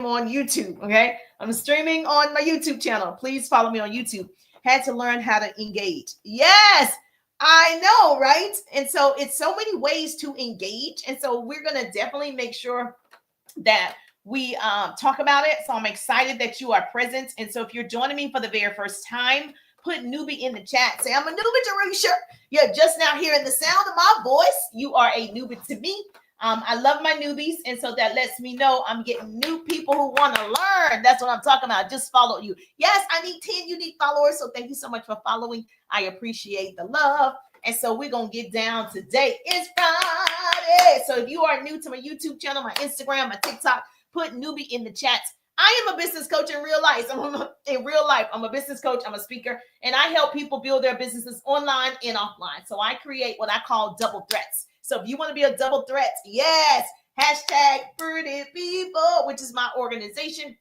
on YouTube. Okay. I'm streaming on my YouTube channel. Please follow me on YouTube. Had to learn how to engage. Yes, I know, right? And so it's so many ways to engage. And so we're going to definitely make sure that we talk about it. So I'm excited that you are present. And so if you're joining me for the very first time, put newbie in the chat. Say, I'm a newbie to Risha. You're just now hearing the sound of my voice. You are a newbie to me. I love my newbies. And so that lets me know I'm getting new people who want to learn. That's what I'm talking about. Just follow you. Yes, I need 10 unique followers. So thank you so much for following. I appreciate the love. And so we're going to get down today. It's Friday. So if you are new to my YouTube channel, my Instagram, my TikTok, put newbie in the chat. I am a business coach in real life. I'm a business coach. I'm a speaker, and I help people build their businesses online and offline. So I create what I call double threats. So if you want to be a double threat, yes, hashtag Pretty People, which is my organization.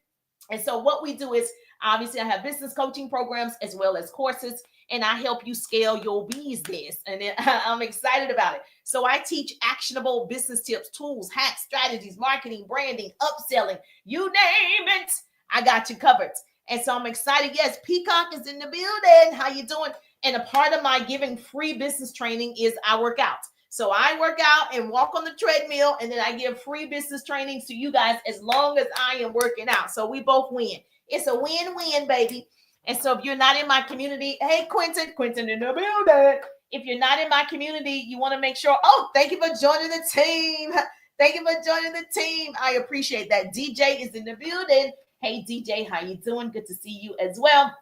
And so what we do is, obviously, I have business coaching programs as well as courses, and I help you scale your business. And I'm excited about it. So I teach actionable business tips, tools, hacks, strategies, marketing, branding, upselling, you name it. I got you covered. And so I'm excited. Yes, Peacock is in the building. How you doing? And a part of my giving free business training is I work out. So I work out and walk on the treadmill, and then I give free business trainings to you guys as long as I am working out. So we both win. It's a win-win, baby. And so if you're not in my community, hey, Quentin in the building. If you're not in my community, you want to make sure, oh, thank you for joining the team. Thank you for joining the team. I appreciate that. DJ is in the building. Hey, DJ, how you doing? Good to see you as well.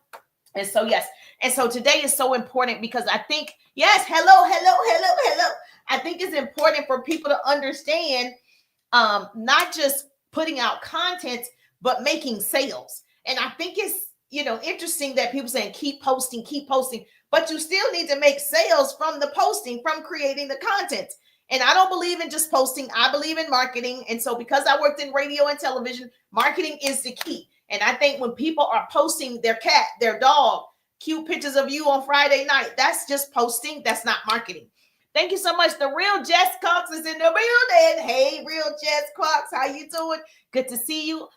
And so, yes. And so today is so important because I think, yes, hello. I think it's important for people to understand not just putting out content, but making sales. And I think it's, interesting that people saying keep posting, but you still need to make sales from the posting, from creating the content. And I don't believe in just posting. I believe in marketing. And so because I worked in radio and television, marketing is the key. And I think when people are posting their cat, their dog, cute pictures of you on Friday night, that's just posting. That's not marketing. Thank you so much. The real Jess Cox is in the building. Hey, real Jess Cox, how you doing? Good to see you.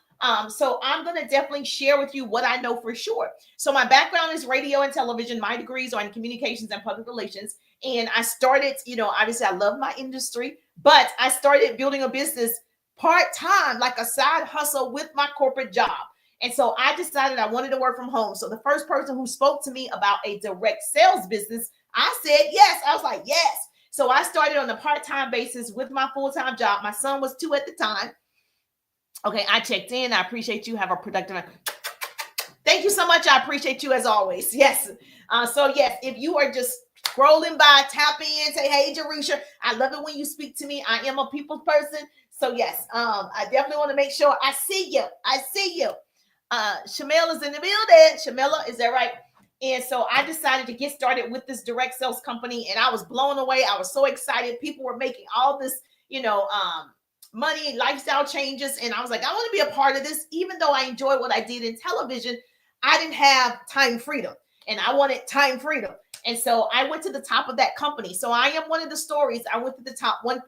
So I'm going to definitely share with you what I know for sure. So my background is radio and television. My degrees are in communications and public relations. And I started, obviously I love my industry, but I started building a business part-time, like a side hustle with my corporate job. And so I decided I wanted to work from home. So the first person who spoke to me about a direct sales business, I said yes. I was like, yes. So I started on a part-time basis with my full-time job. My son was 2 at the time. Okay, I checked in. I appreciate you. Have a productive night. Thank you so much. I appreciate you as always. Yes. So yes, if you are just scrolling by, tap in, say, hey, Jerusha, I love it when you speak to me. I am a people's person. So yes, I definitely want to make sure I see you. Shamela is in the building. Shamela, is that right? And so I decided to get started with this direct sales company, and I was blown away. I was so excited. People were making all this, money, lifestyle changes. And I was like, I want to be a part of this. Even though I enjoyed what I did in television, I didn't have time freedom, and I wanted time freedom. And so I went to the top of that company. So I am one of the stories. I went to the top 1%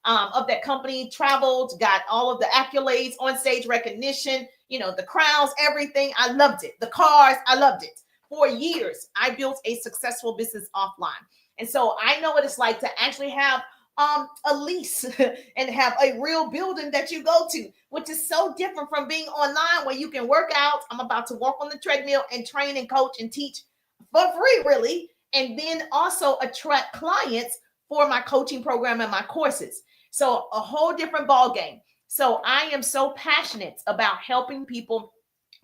of that company, traveled, got all of the accolades, on stage recognition, the crowns, everything. I loved it. The cars, I loved it. For years, I built a successful business offline. And so I know what it's like to actually have a lease and have a real building that you go to, which is so different from being online where you can work out. I'm about to walk on the treadmill and train and coach and teach for free, really. And then also attract clients for my coaching program and my courses. So a whole different ball game. So I am so passionate about helping people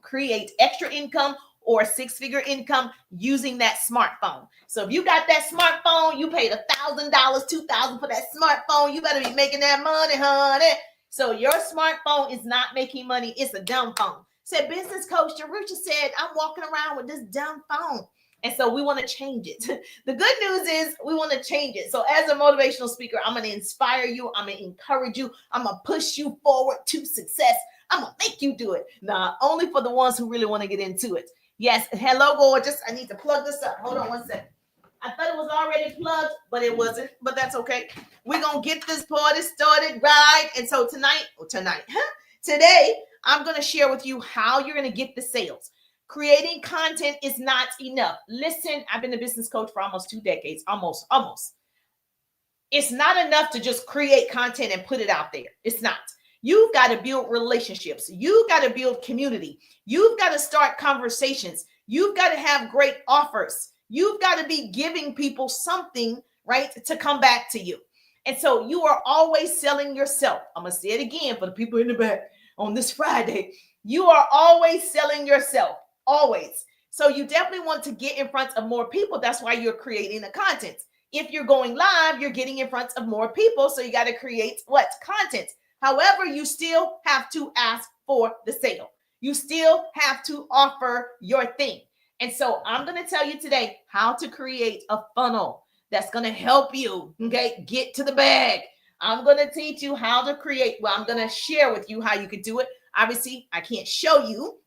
create extra income or 6-figure income using that smartphone. So if you got that smartphone, you paid $1,000, $2,000 for that smartphone, you better be making that money, honey. So your smartphone is not making money. It's a dumb phone. Said business coach Jerusha said, I'm walking around with this dumb phone. And so we want to change it. The good news is we want to change it. So as a motivational speaker, I'm going to inspire you. I'm going to encourage you. I'm going to push you forward to success. I'm going to make you do it. Now, only for the ones who really want to get into it. Yes. Hello, gorgeous. I need to plug this up. Hold on one second. I thought it was already plugged, but it wasn't. But that's okay. We're going to get this party started right. And so tonight, Today, I'm going to share with you how you're going to get the sales. Creating content is not enough. Listen, I've been a business coach for almost 2 decades, almost. It's not enough to just create content and put it out there. It's not. You've got to build relationships. You've got to build community. You've got to start conversations. You've got to have great offers. You've got to be giving people something, right, to come back to you. And so you are always selling yourself. I'm going to say it again for the people in the back on this Friday. You are always selling yourself, always. So you definitely want to get in front of more people. That's why you're creating the content. If you're going live, you're getting in front of more people. So you got to create what? Content. However, you still have to ask for the sale. You still have to offer your thing. And so I'm going to tell you today how to create a funnel that's going to help you, okay, get to the bag. I'm going to teach you how to create. Well, I'm going to share with you how you can do it. Obviously, I can't show you,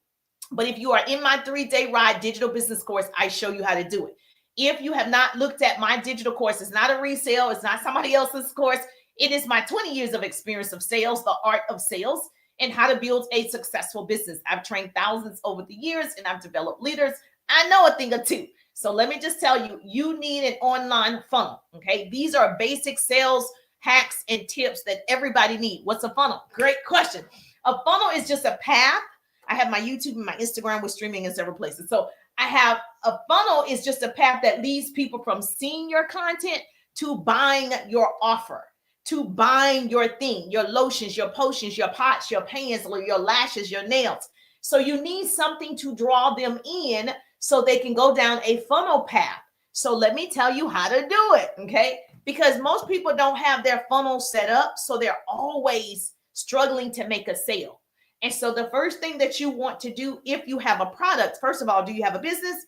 but if you are in my 3-day ride digital business course, I show you how to do it. If you have not looked at my digital course, it's not a resale. It's not somebody else's course. It is my 20 years of experience of sales, the art of sales, and how to build a successful business. I've trained thousands over the years, and I've developed leaders. I know a thing or two. So let me just tell you, you need an online funnel, okay? These are basic sales hacks and tips that everybody needs. What's a funnel? Great question. A funnel is just a path. I have my YouTube and my Instagram with streaming in several places. So I have a funnel is just a path that leads people from seeing your content to buying your offer, to buying your thing, your lotions, your potions, your pots, your pans, your lashes, your nails. So you need something to draw them in so they can go down a funnel path. So let me tell you how to do it, okay? Because most people don't have their funnel set up, so they're always struggling to make a sale. And so the first thing that you want to do, if you have a product, first of all, do you have a business?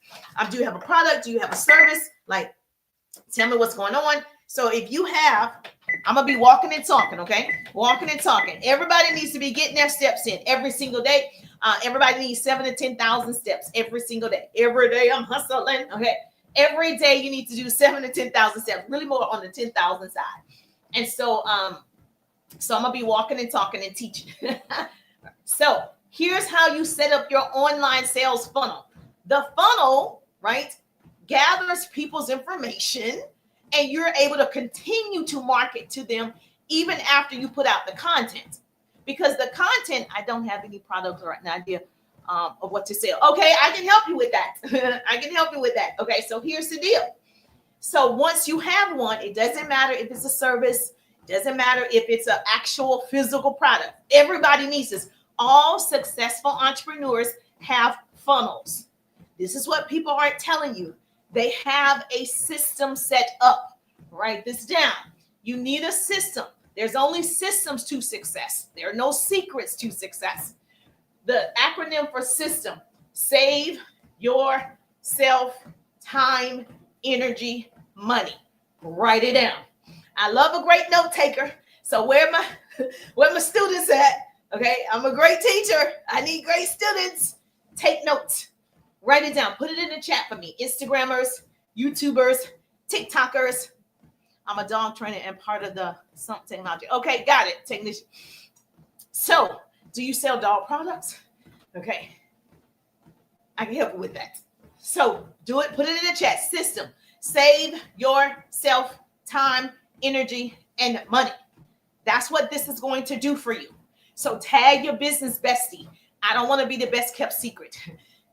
Do you have a product? Do you have a service? Like, tell me what's going on. So if you have, I'm going to be walking and talking, okay? Walking and talking. Everybody needs to be getting their steps in every single day. Everybody needs 7,000 to 10,000 steps every single day. Every day I'm hustling, okay? Every day you need to do 7,000 to 10,000 steps, really more on the 10,000 side. And so, so I'm going to be walking and talking and teaching. So here's how you set up your online sales funnel. The funnel, right, gathers people's information, and you're able to continue to market to them even after you put out the content. Because the content, I don't have any products or an idea of what to sell. Okay, I can help you with that. I can help you with that. Okay, so here's the deal. So once you have one, it doesn't matter if it's a service, doesn't matter if it's an actual physical product. Everybody needs this. All successful entrepreneurs have funnels. This is what people aren't telling you. They have a system set up. Write this down. You need a system. There's only systems to success. There are no secrets to success. The acronym for system: save yourself time, energy, money. Write it down. I love a great note taker. So where my students at? Okay, I'm a great teacher. I need great students. Take notes. Write it down. Put it in the chat for me. Instagrammers, YouTubers, TikTokers. I'm a dog trainer and part of the Sump Technology. Okay, got it. Technician. So, do you sell dog products? Okay. I can help you with that. So, do it. Put it in the chat. System. Save yourself time, energy, and money. That's what this is going to do for you. So tag your business bestie. I don't want to be the best kept secret.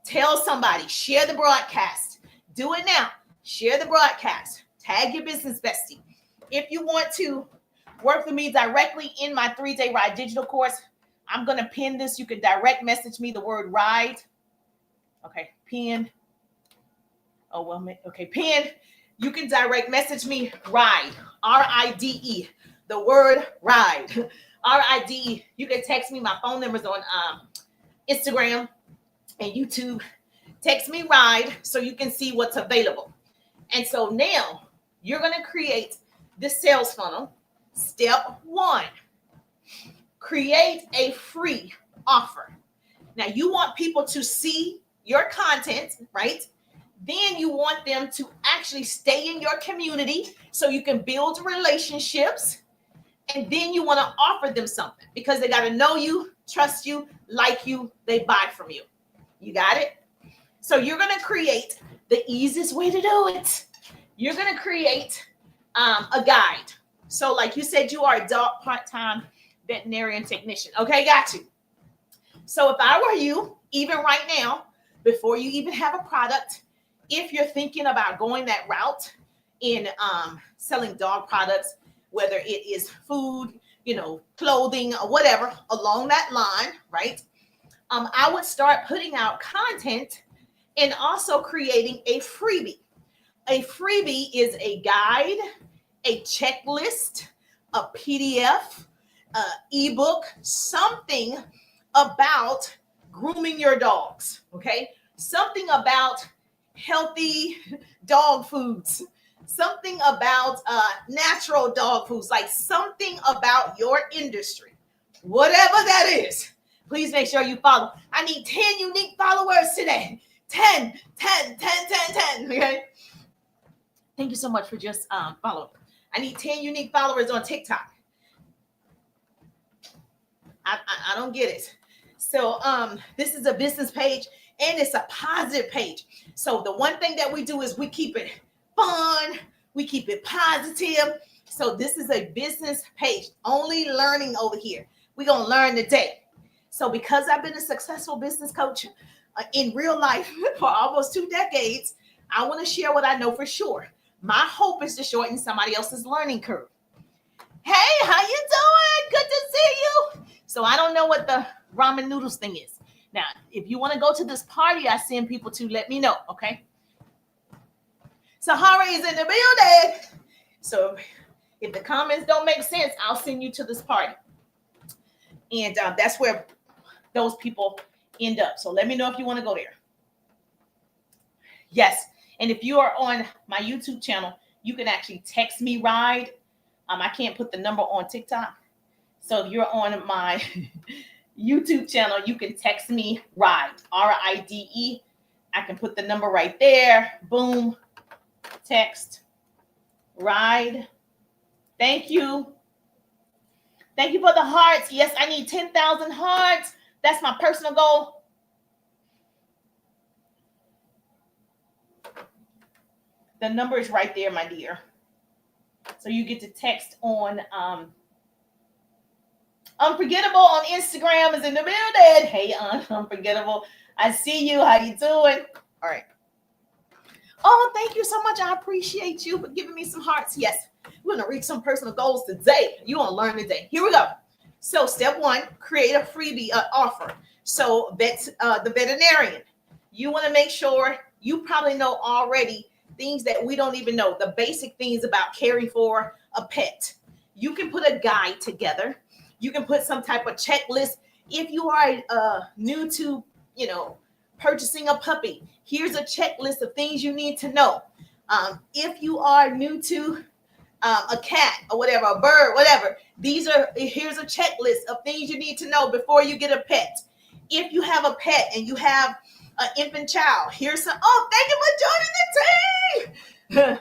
Tell somebody, share the broadcast. Do it now. Share the broadcast. Tag your business bestie. If you want to work with me directly in my 3-day ride digital course, I'm going to pin this. You can direct message me the word ride. Okay, pin. Oh, well, okay, pin. You can direct message me ride, R-I-D-E, the word ride. R-I-D. You can text me. My phone number's on Instagram and YouTube. Text me ride so you can see what's available. And so now you're going to create this sales funnel. Step 1, create a free offer. Now you want people to see your content, right? Then you want them to actually stay in your community so you can build relationships. And then you want to offer them something because they got to know you. trust you, like you, they buy from you. You got it? So you're going to create the easiest way to do it. You're going to create a guide. So like you said, you are a dog part-time veterinarian technician. Okay, got you. So if I were you, even right now, before you even have a product, if you're thinking about going that route in selling dog products, whether it is food, clothing or whatever along that line, right? I would start putting out content and also creating a freebie. A freebie is a guide, a checklist, a PDF, ebook, something about grooming your dogs, okay? Something about healthy dog foods, something about natural dog foods, like something about your industry, whatever that is. Please make sure you follow. I need 10 unique followers today. 10, 10, 10, 10, 10, okay? Thank you so much for just following. I need 10 unique followers on TikTok. I don't get it. So this is a business page and it's a positive page. So the one thing that we do is we keep it fun, we keep it positive. So this is a business page, only learning over here. We're going to learn today. So because I've been a successful business coach in real life for almost 2 decades, I want to share what I know for sure. My hope is to shorten somebody else's learning curve. Hey, how you doing? Good to see you. So I don't know what the ramen noodles thing is. Now, if you want to go to this party I send people to, let me know, okay? Sahara is in the building. So if the comments don't make sense, I'll send you to this party. And that's where those people end up. So let me know if you want to go there. Yes. And if you are on my YouTube channel, you can actually text me ride. I can't put the number on TikTok. So if you're on my YouTube channel, you can text me ride, RIDE. I can put the number right there. Boom. Text ride. Thank you. Thank you for the hearts. Yes, I need 10,000 hearts. That's my personal goal. The number is right there, my dear. So you get to text on Unforgettable on Instagram is in the building. Hey, Unforgettable. I see you. How you doing? All right. Oh, thank you so much. I appreciate you for giving me some hearts. Yes, we're going to reach some personal goals today. You're going to learn today. Here we go. So step 1, create a freebie offer. So the veterinarian, you want to make sure you probably know already things that we don't even know, the basic things about caring for a pet. You can put a guide together. You can put some type of checklist. If you are new to, purchasing a puppy, here's a checklist of things you need to know. If you are new to a cat or whatever, a bird, whatever, here's a checklist of things you need to know before you get a pet. If you have a pet and you have an infant child, here's some, thank you for joining the team.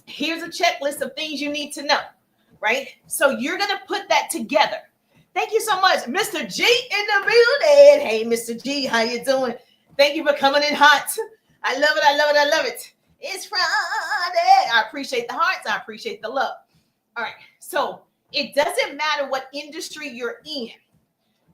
Here's a checklist of things you need to know, right? So you're going to put that together. Thank you so much. Mr. G in the building. Hey, Mr. G, how you doing? Thank you for coming in hot. I love it. I love it. I love it. It's Friday. I appreciate the hearts. I appreciate the love. All right. So it doesn't matter what industry you're in.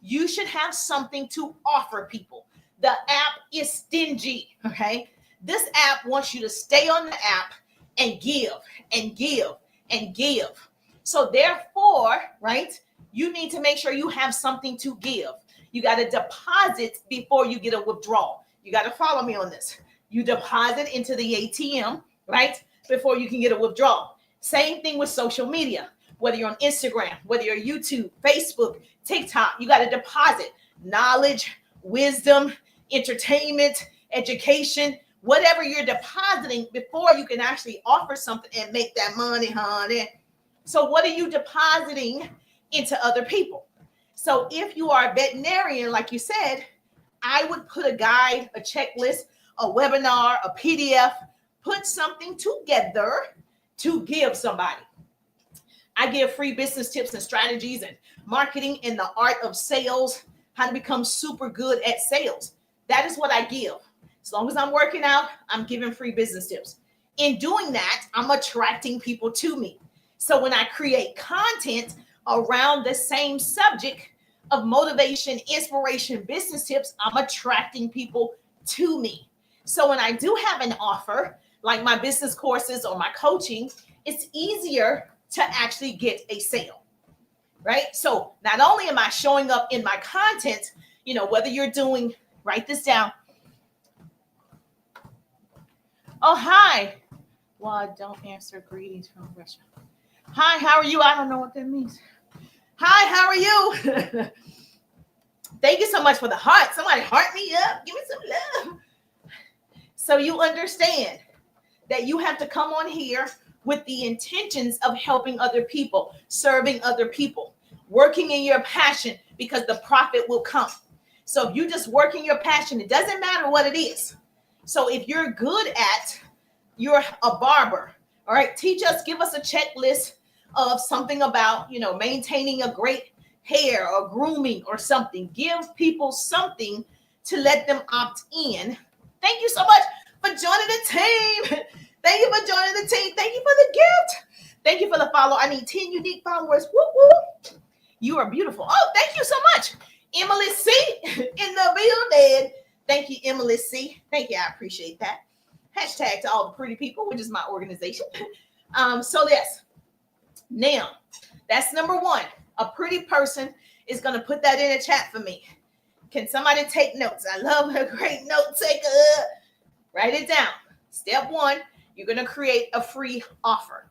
You should have something to offer people. The app is stingy. Okay. This app wants you to stay on the app and give and give and give. So therefore, right, you need to make sure you have something to give. You got to deposit before you get a withdrawal. You got to follow me on this. You deposit into the ATM, right, before you can get a withdrawal. Same thing with social media. Whether you're on Instagram, whether you're YouTube, Facebook, TikTok, you got to deposit knowledge, wisdom, entertainment, education, whatever you're depositing before you can actually offer something and make that money, honey. So what are you depositing into other people? So if you are a veterinarian, like you said, I would put a guide, a checklist, a webinar, a PDF, put something together to give somebody. I give free business tips and strategies and marketing and the art of sales, how to become super good at sales. That is what I give. As long as I'm working out, I'm giving free business tips. In doing that, I'm attracting people to me. So when I create content around the same subject of motivation, inspiration, business tips, I'm attracting people to me. So when I do have an offer, like my business courses or my coaching, it's easier to actually get a sale, right? So not only am I showing up in my content, whether you're doing, write this down. Oh, hi. Well, don't answer greetings from Russia. Hi, how are you? I don't know what that means. Hi, how are you? Thank you so much for the heart. Somebody heart me up. Give me some love. So you understand that you have to come on here with the intentions of helping other people, serving other people, working in your passion, because the profit will come. So if you just work in your passion, it doesn't matter what it is. So if you're good at, you're a barber, all right, teach us, give us a checklist of something about, maintaining a great hair or grooming or something. Give people something to let them opt in. Thank you so much for joining the team. Thank you for joining the team. Thank you for the gift. Thank you for the follow. I need 10 unique followers. Whoop, whoop. You are beautiful. Oh, thank you so much. Emily C. in the building. Thank you, Emily C. Thank you. I appreciate that. Hashtag to all the pretty people, which is my organization. So yes. Now, that's number one. A pretty person is going to put that in a chat for me. Can somebody take notes? I love a great note taker. Write it down. Step one, you're going to create a free offer,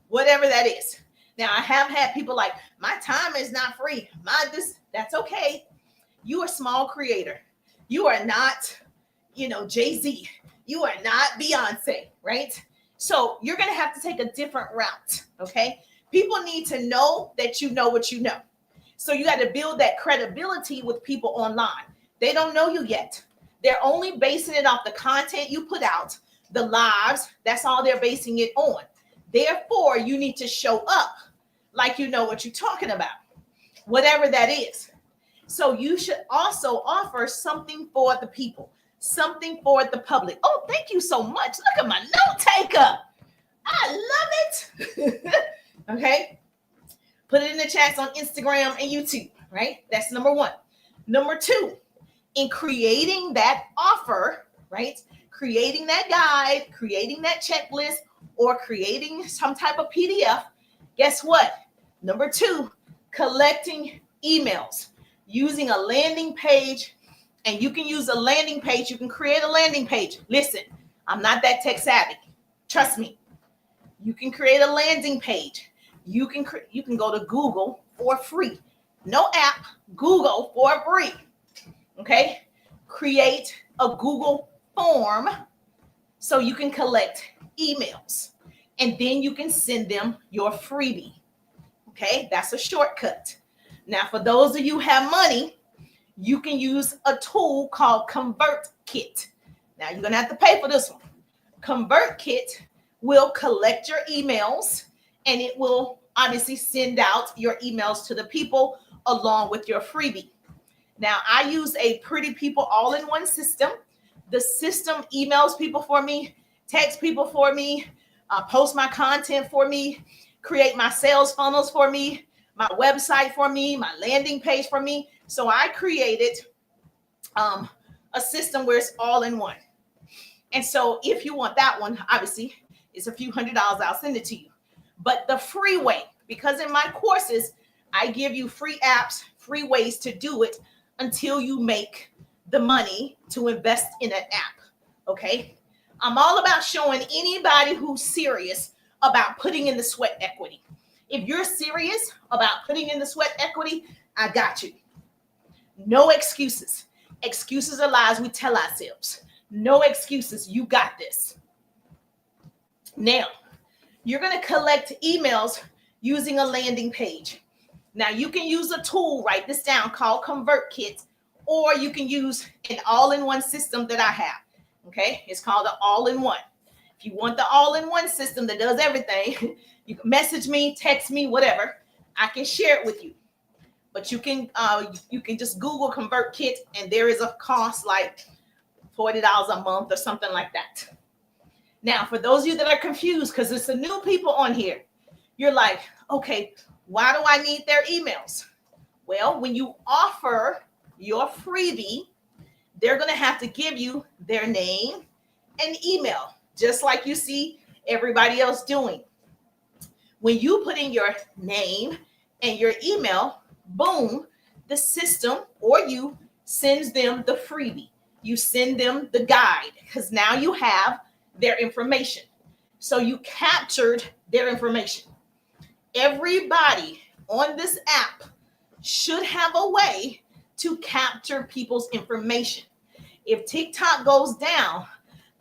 whatever that is. Now, I have had people like, my time is not free. That's okay. You are a small creator. You are not, Jay-Z. You are not Beyonce, right? So you're going to have to take a different route, okay? People need to know that you know what you know. So you got to build that credibility with people online. They don't know you yet. They're only basing it off the content you put out, the lives. That's all they're basing it on. Therefore, you need to show up like you know what you're talking about, whatever that is. So you should also offer something for the people, something for the public. Oh, thank you so much. Look at my note taker. I love it. Okay. Put it in the chats on Instagram and YouTube, right? That's number one. Number two, in creating that offer, right? Creating that guide, creating that checklist, or creating some type of PDF. Guess what? Number two, collecting emails, using a landing page. And you can use a landing page. You can create a landing page. Listen, I'm not that tech savvy. Trust me. You can create a landing page. You can go to Google for free. No app, Google for free. Okay? Create a Google form so you can collect emails. And then you can send them your freebie. Okay? That's a shortcut. Now, for those of you who have money, you can use a tool called ConvertKit. Now, you're going to have to pay for this one. ConvertKit will collect your emails, and it will obviously send out your emails to the people along with your freebie. Now, I use a Pretty People all-in-one system. The system emails people for me, texts people for me, post my content for me, create my sales funnels for me, my website for me, my landing page for me. So I created a system where it's all in one. And so if you want that one, obviously, it's a few $100s. I'll send it to you. But the free way, because in my courses, I give you free apps, free ways to do it until you make the money to invest in an app. Okay? I'm all about showing anybody who's serious about putting in the sweat equity. If you're serious about putting in the sweat equity, I got you. No excuses. Excuses are lies we tell ourselves. No excuses. You got this. Now, you're going to collect emails using a landing page. Now, you can use a tool, write this down, called ConvertKit, or you can use an all-in-one system that I have. Okay? It's called an all-in-one. If you want the all-in-one system that does everything, you can message me, text me, whatever. I can share it with you. But you can just Google ConvertKit, and there is a cost like $40 a month or something like that. Now, for those of you that are confused, because there's some new people on here, you're like, okay, why do I need their emails? Well, when you offer your freebie, they're going to have to give you their name and email, just like you see everybody else doing. When you put in your name and your email, boom, the system or you sends them the freebie. You send them the guide because now you have their information. So you captured their information. Everybody on this app should have a way to capture people's information. If TikTok goes down,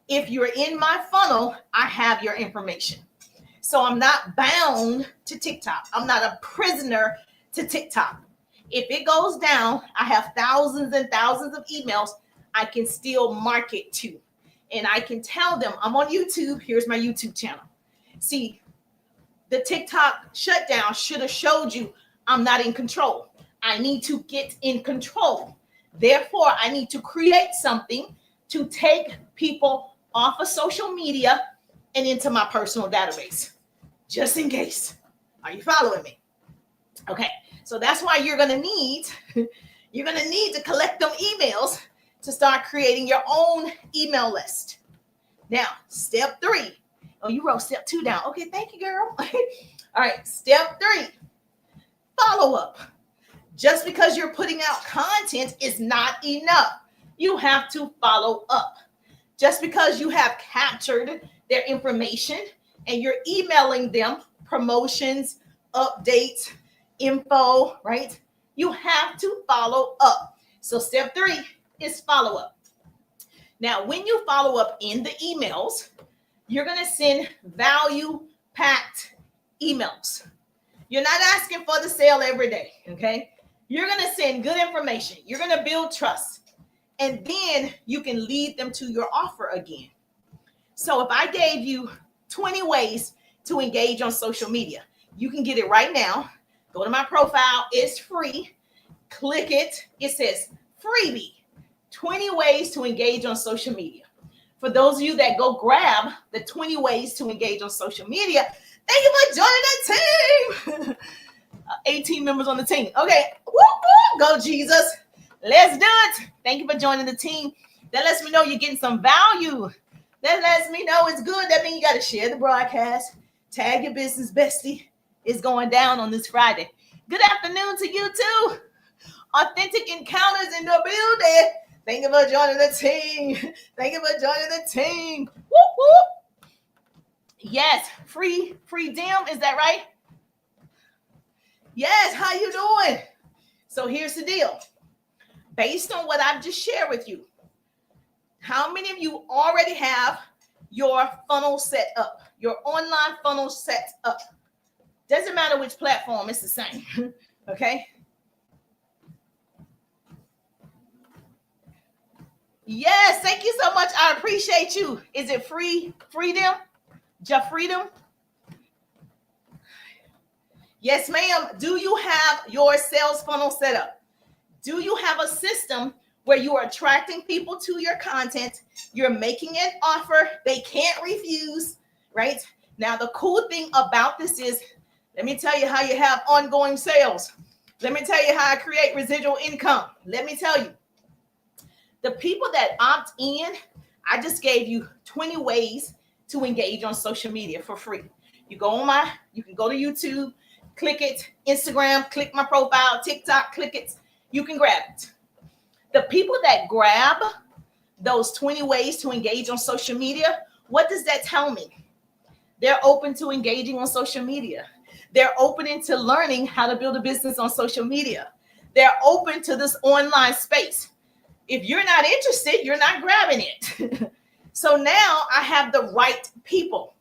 if you're in my funnel, I have your information. So I'm not bound to TikTok. I'm not a prisoner to TikTok. If it goes down, I have thousands and thousands of emails I can still market to. And I can tell them, I'm on YouTube. Here's my YouTube channel. See, the TikTok shutdown should have showed you I'm not in control. I need to get in control. Therefore, I need to create something to take people off of social media and into my personal database, just in case. Are you following me? Okay, so that's why you're gonna need to collect them emails to start creating your own email list. Now, step 3. Oh, you wrote step 2 down. Okay, thank you, girl. All right, step 3, follow up. Just because you're putting out content is not enough. You have to follow up. Just because you have captured their information and you're emailing them promotions, updates, info, right? You have to follow up. So step 3 is follow up. Now, when you follow up in the emails, you're going to send value-packed emails. You're not asking for the sale every day, okay? You're going to send good information. You're going to build trust. And then you can lead them to your offer again. So if I gave you 20 ways to engage on social media, you can get it right now. Go to my profile. It's free. Click it. It says freebie, 20 ways to engage on social media. For those of you that go grab the 20 ways to engage on social media, thank you for joining the team. 18 members on the team. Okay. Woo, woo. Go, Jesus. Let's do it. Thank you for joining the team. That lets me know you're getting some value. That lets me know it's good. That means you got to share the broadcast. Tag your business bestie. It's going down on this Friday. Good afternoon to you too. Authentic Encounters in the building. Thank you for joining the team. Thank you for joining the team. Whoop, whoop. Yes, free dim. Is that right? Yes, how you doing? So here's the deal. Based on what I've just shared with you, how many of you already have your funnel set up, your online funnel set up? Doesn't matter which platform, it's the same. Okay. Yes, thank you so much. I appreciate you. Is it freedom? Freedom? Yes, ma'am. Do you have your sales funnel set up? Do you have a system where you are attracting people to your content? You're making an offer they can't refuse, right? Now, the cool thing about this is, let me tell you how you have ongoing sales. Let me tell you how I create residual income. Let me tell you. The people that opt in, I just gave you 20 ways to engage on social media for free. You can go to YouTube, click it, Instagram, click my profile, TikTok, click it. You can grab it. The people that grab those 20 ways to engage on social media, what does that tell me? They're open to engaging on social media. They're open to learning how to build a business on social media. They're open to this online space. If you're not interested, you're not grabbing it. So now I have the right people.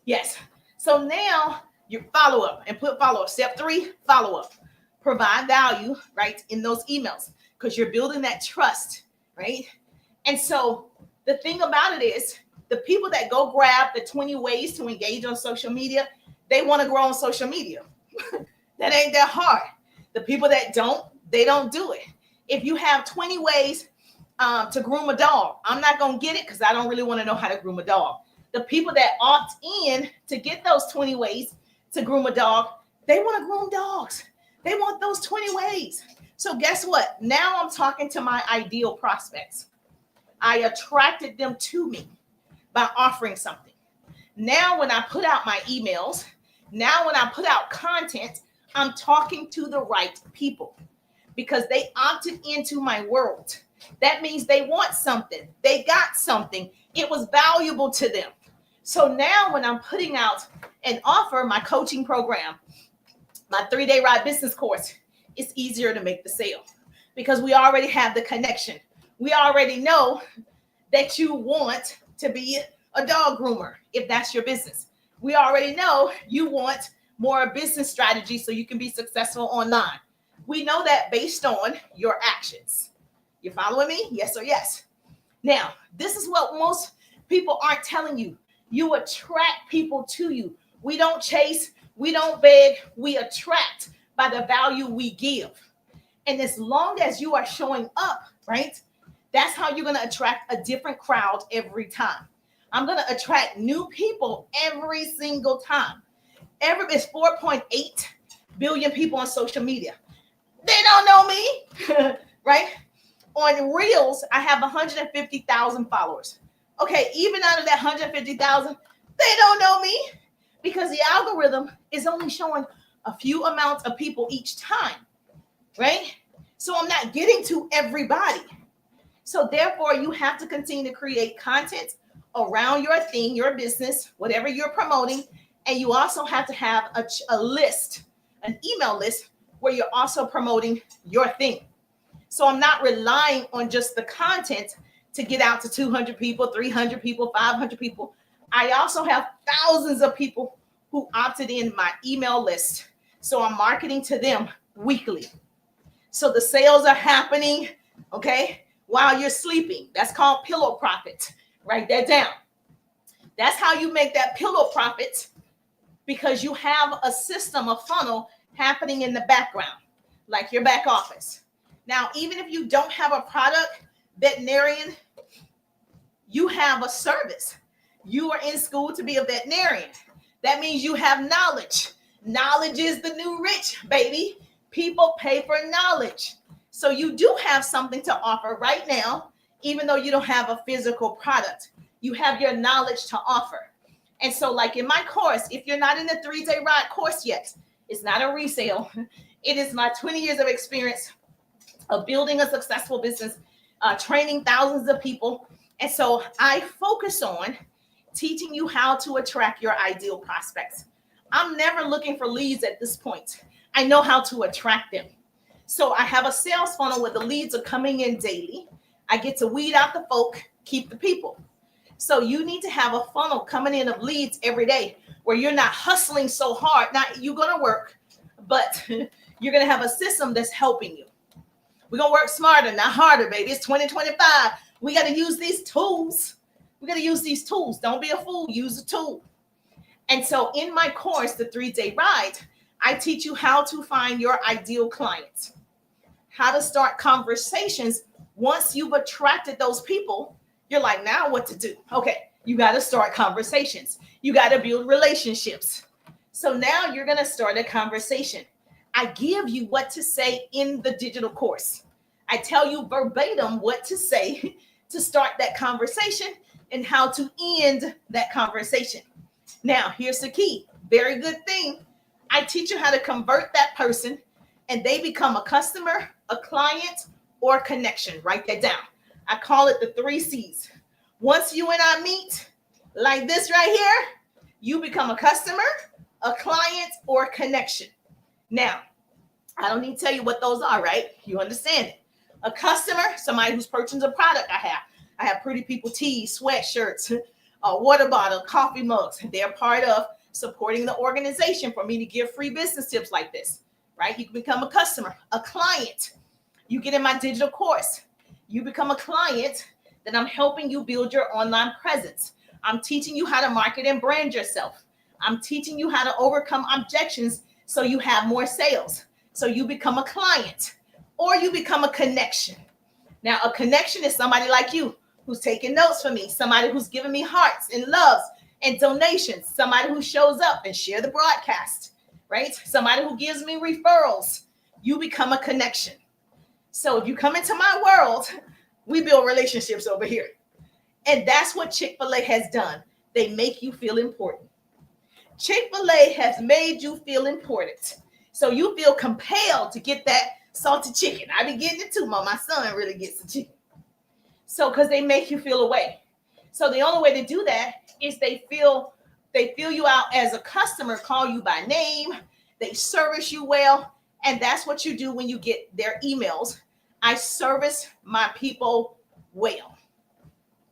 Yes. So now you follow up and put follow up. Step 3, follow up. Provide value, right, in those emails because you're building that trust, right? And so the thing about it is The people that go grab the 20 ways to engage on social media, they want to grow on social media. That ain't that hard. The people that don't, they don't do it. If you have 20 ways to groom a dog, I'm not going to get it because I don't really want to know how to groom a dog. The people that opt in to get those 20 ways to groom a dog, they want to groom dogs. They want those 20 ways. So guess what? Now I'm talking to my ideal prospects. I attracted them to me by offering something. Now when I put out my emails, now when I put out content, I'm talking to the right people because they opted into my world. That means they want something. They got something. It was valuable to them. So now when I'm putting out an offer, my coaching program, my 3-day ride business course, it's easier to make the sale because we already have the connection. We already know that you want to be a dog groomer if that's your business. We already know you want more business strategy so you can be successful online. We know that based on your actions. You following me? Yes or yes? Now, this is what most people aren't telling you. You attract people to you. We don't chase, we don't beg, we attract by the value we give. And as long as you are showing up, right, that's how you're going to attract a different crowd every time. I'm going to attract new people every single time. It's 4.8 billion people on social media. They don't know me, right? On Reels, I have 150,000 followers. Okay, even out of that 150,000, they don't know me because the algorithm is only showing a few amounts of people each time, right? So I'm not getting to everybody. So therefore, you have to continue to create content around your thing, your business, whatever you're promoting. And you also have to have a list, an email list where you're also promoting your thing. So I'm not relying on just the content to get out to 200 people, 300 people, 500 people. I also have thousands of people who opted in my email list. So I'm marketing to them weekly. So the sales are happening, okay, while you're sleeping. That's called pillow profit. Write that down. That's how you make that pillow profit because you have a system, a funnel happening in the background, like your back office. Now, even if you don't have a product, veterinarian, you have a service. You are in school to be a veterinarian. That means you have knowledge. Knowledge is the new rich, baby. People pay for knowledge. So you do have something to offer right now, even though you don't have a physical product. You have your knowledge to offer. And so like in my course, if you're not in the 3-day ride course yet, it's not a resale. It is my 20 years of experience of building a successful business, training thousands of people. And so I focus on teaching you how to attract your ideal prospects. I'm never looking for leads at this point. I know how to attract them. So I have a sales funnel where the leads are coming in daily. I get to weed out the folk, keep the people. So you need to have a funnel coming in of leads every day where you're not hustling so hard. Now you're going to work, but you're going to have a system that's helping you. We're going to work smarter, not harder, baby. It's 2025. We got to use these tools. We got to use these tools. Don't be a fool. Use a tool. And so in my course, the 3-day ride, I teach you how to find your ideal clients, how to start conversations. Once you've attracted those people, you're like, now what to do? Okay, you got to start conversations. You got to build relationships. So now you're going to start a conversation. I give you what to say in the digital course. I tell you verbatim what to say to start that conversation and how to end that conversation. Now, here's the key. Very good thing. I teach you how to convert that person and they become a customer, a client, or a connection. Write that down. I call it the 3 C's. Once you and I meet like this right here, you become a customer, a client, or a connection. Now, I don't need to tell you what those are, right? You understand it. A customer, somebody who's purchasing a product I have Pretty People tees, sweatshirts, a water bottle, coffee mugs. They're part of supporting the organization for me to give free business tips like this, right? You can become a customer, a client. You get in my digital course. You become a client, then I'm helping you build your online presence. I'm teaching you how to market and brand yourself. I'm teaching you how to overcome objections so you have more sales, so you become a client or you become a connection. Now, a connection is somebody like you who's taking notes for me, somebody who's giving me hearts and loves and donations, somebody who shows up and share the broadcast, right? Somebody who gives me referrals. You become a connection. So if you come into my world, we build relationships over here. And that's what Chick-fil-A has done. They make you feel important. Chick-fil-A has made you feel important. So you feel compelled to get that salted chicken. I be getting it too, Mom. My son really gets the chicken. So because they make you feel away. So the only way to do that is they feel you out as a customer, call you by name, they service you well, and that's what you do when you get their emails. I service my people well.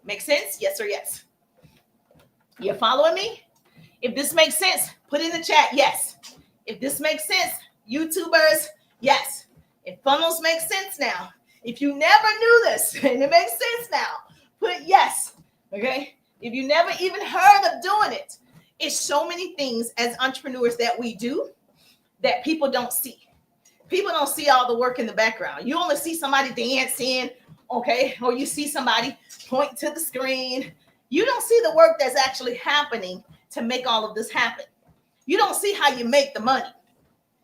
Make sense? Yes or yes? You're following me? If this makes sense, put in the chat, yes. If this makes sense, YouTubers, yes. If funnels make sense now, if you never knew this and it makes sense now, put yes, okay? If you never even heard of doing it, it's so many things as entrepreneurs that we do that people don't see. People don't see all the work in the background. You only see somebody dancing, okay? Or you see somebody point to the screen. You don't see the work that's actually happening to make all of this happen. You don't see how you make the money.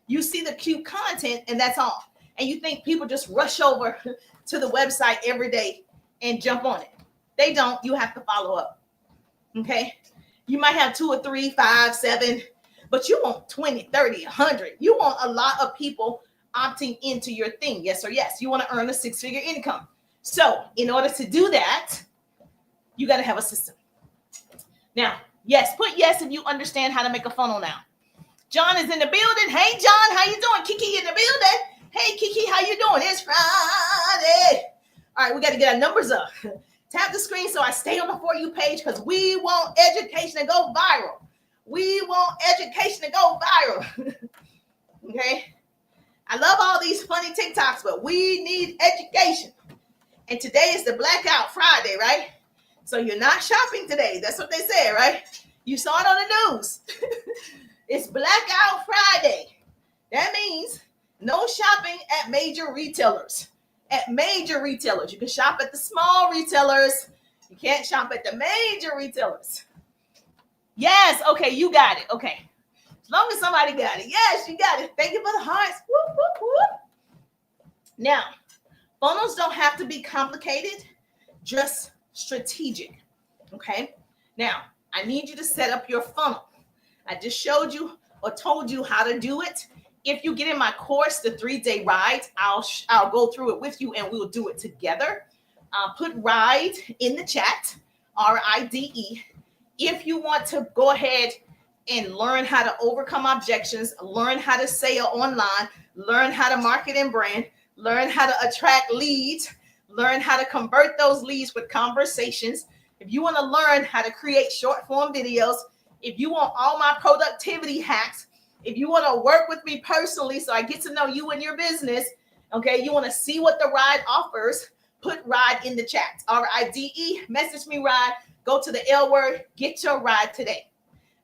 You see the cute content and that's all. And you think people just rush over to the website every day and jump on it. They don't. You have to follow up. Okay? You might have 2 or 3, 5, 7, but you want 20, 30, 100. You want a lot of people opting into your thing. Yes or yes. You want to earn a 6-figure income. So in order to do that, you got to have a system. Now, yes, put yes if you understand how to make a funnel now. John is in the building. Hey, John, how you doing? Kiki in the building. Hey, Kiki, how you doing? It's Friday. All right, we got to get our numbers up. Tap the screen so I stay on the For You page because we want education to go viral. We want education to go viral. Okay? I love all these funny TikToks, but we need education. And today is the Blackout Friday, right? So you're not shopping today. That's what they said, right? You saw it on the news. It's Blackout Friday. That means no shopping at major retailers. At major retailers. You can shop at the small retailers. You can't shop at the major retailers. Yes. Okay. You got it. Okay. As long as somebody got it. Yes, you got it. Thank you for the hearts. Whoop, whoop, whoop. Now, funnels don't have to be complicated, just strategic. Okay. Now, I need you to set up your funnel. I just showed you or told you how to do it. If you get in my course, the 3-day ride, I'll go through it with you and we'll do it together. Put ride in the chat, RIDE. If you want to go ahead and learn how to overcome objections, learn how to sell online, learn how to market and brand, learn how to attract leads, learn how to convert those leads with conversations. If you want to learn how to create short form videos, if you want all my productivity hacks, if you want to work with me personally so I get to know you and your business, okay, you want to see what the ride offers, put ride in the chat. RIDE, message me ride, go to the L word, get your ride today.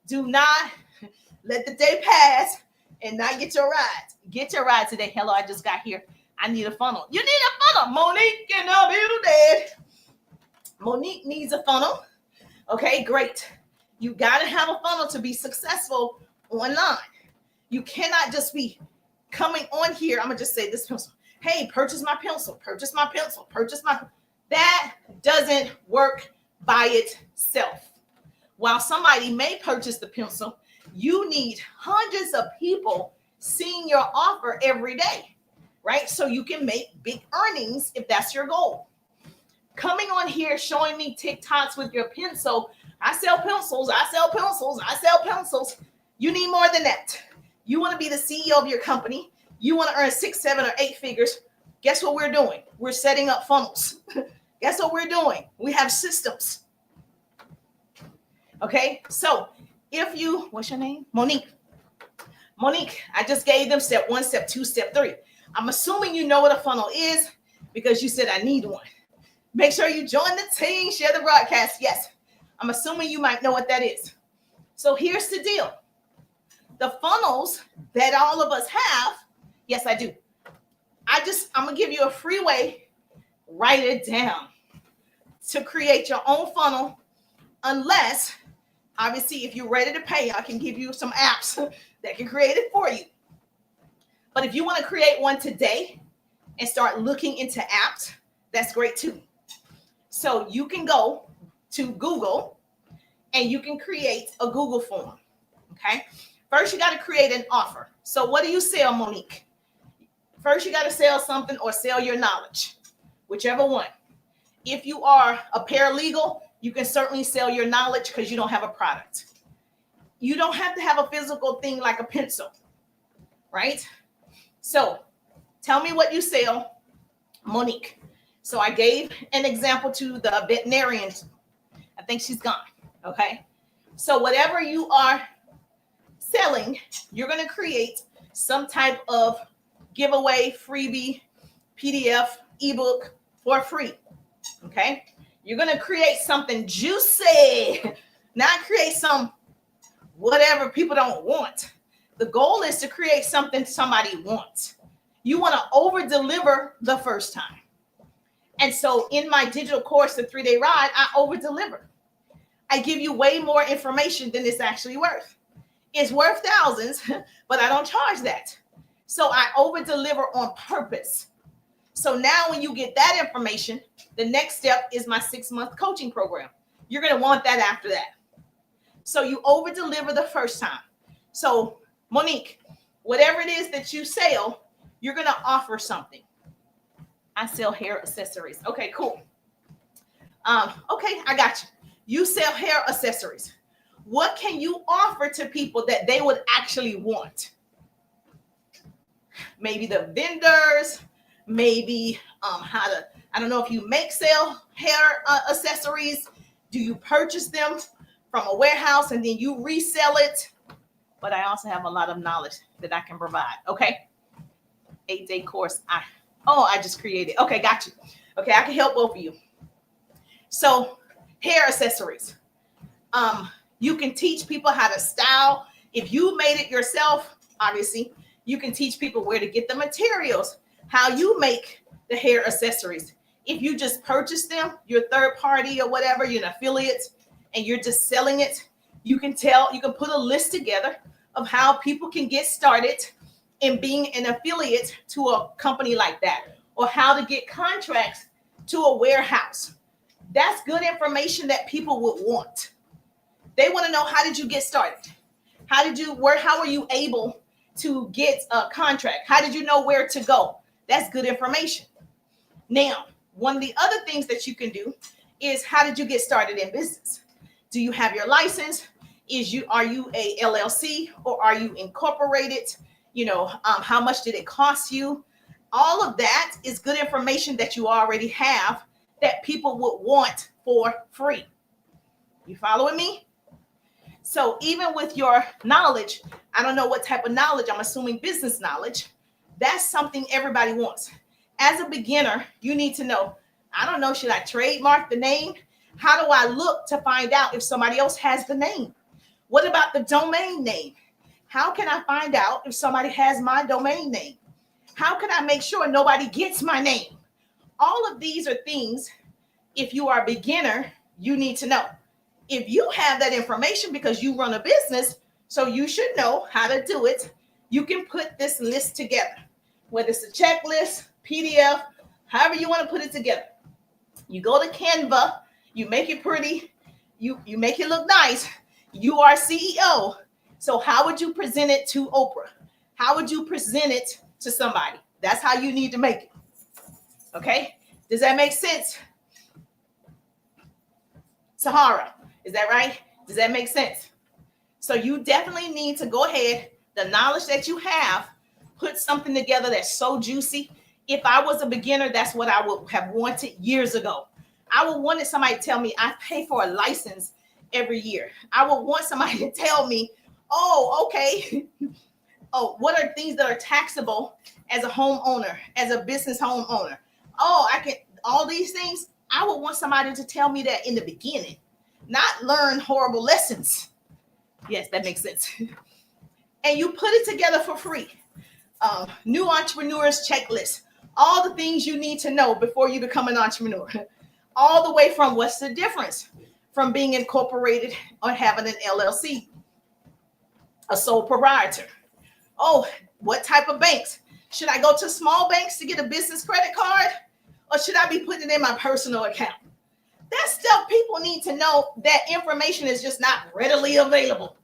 Do not let the day pass and not get your ride. Get your ride today. Hello, I just got here. I need a funnel. You need a funnel. Monique in the building. Monique needs a funnel. Okay, great. You got to have a funnel to be successful online. You cannot just be coming on here. I'm going to just say this pencil. Hey, purchase my pencil, purchase my pencil, purchase my. That doesn't work by itself. While somebody may purchase the pencil, you need hundreds of people seeing your offer every day, right? So you can make big earnings if that's your goal. Coming on here, showing me TikToks with your pencil. I sell pencils, I sell pencils, I sell pencils. You need more than that. You want to be the CEO of your company. You want to earn 6, 7, or 8 figures. Guess what we're doing? We're setting up funnels. Guess what we're doing? We have systems. Okay, so if you, what's your name? Monique. Monique, I just gave them step 1, step 2, step 3. I'm assuming you know what a funnel is because you said I need one. Make sure you join the team, share the broadcast. Yes. I'm assuming you might know what that is. So here's the deal. The funnels that all of us have, yes, I do. I'm going to give you a free way. Write it down to create your own funnel. Unless, obviously, if you're ready to pay, I can give you some apps that can create it for you. But if you want to create one today and start looking into apps, that's great too. So you can go to Google and you can create a Google form. Okay. First, you got to create an offer. So what do you sell, Monique? First, you got to sell something or sell your knowledge, whichever one. If you are a paralegal, you can certainly sell your knowledge because you don't have a product. You don't have to have a physical thing like a pencil, right? So tell me what you sell, Monique. So I gave an example to the veterinarian. I think she's gone. Okay. So whatever you are selling, you're going to create some type of giveaway, freebie, PDF, ebook for free. Okay. You're going to create something juicy, not create some whatever people don't want. The goal is to create something somebody wants. You want to over deliver the first time. And so in my digital course, the 3-day ride, I over deliver. I give you way more information than it's actually worth. It's worth thousands, but I don't charge that. So I over deliver on purpose. So now when you get that information, the next step is my 6-month coaching program. You're going to want that after that. So you over deliver the first time. So Monique, whatever it is that you sell, you're going to offer something. I sell hair accessories. Okay, cool. Okay, I got you. You sell hair accessories. What can you offer to people that they would actually want? Maybe the vendors, maybe I don't know if you sell hair accessories. Do you purchase them from a warehouse and then you resell it? But I also have a lot of knowledge that I can provide. Okay. 8-day course. I just created. Okay, got you. Okay, I can help both of you. So hair accessories. You can teach people how to style. If you made it yourself, obviously, you can teach people where to get the materials, how you make the hair accessories. If you just purchase them, you're third party or whatever, you're an affiliate, and you're just selling it, you can put a list together of how people can get started in being an affiliate to a company like that, or how to get contracts to a warehouse. That's good information that people would want. They want to know, how did you get started? How are you able to get a contract? How did you know where to go? That's good information. Now, one of the other things that you can do is, how did you get started in business? Do you have your license? Are you a LLC or are you incorporated? How much did it cost you? All of that is good information that you already have that people would want for free. You following me? So even with your knowledge, I don't know what type of knowledge, I'm assuming business knowledge, that's something everybody wants. As a beginner, you need to know, I don't know, should I trademark the name? How do I look to find out if somebody else has the name? What about the domain name? How can I find out if somebody has my domain name? How can I make sure nobody gets my name? All of these are things, if you are a beginner, you need to know. If you have that information because you run a business, so you should know how to do it, you can put this list together, whether it's a checklist, PDF, however you want to put it together. You go to Canva, you make it pretty, you make it look nice. You are CEO. So how would you present it to Oprah? How would you present it to somebody? That's how you need to make it. Okay? Does that make sense? Sahara, is that right? Does that make sense? So you definitely need to go ahead, the knowledge that you have, put something together that's so juicy. If I was a beginner, that's what I would have wanted years ago. I would want somebody to tell me I pay for a license every year. I would want somebody to tell me, oh, okay. Oh, what are things that are taxable as a homeowner, as a business homeowner? Oh, all these things. I would want somebody to tell me that in the beginning, not learn horrible lessons. Yes, that makes sense. And you put it together for free. New entrepreneurs checklist. All the things you need to know before you become an entrepreneur. All the way from what's the difference from being incorporated or having an LLC, a sole proprietor. Oh, what type of banks? Should I go to small banks to get a business credit card? Or should I be putting it in my personal account? That's stuff people need to know. That information is just not readily available.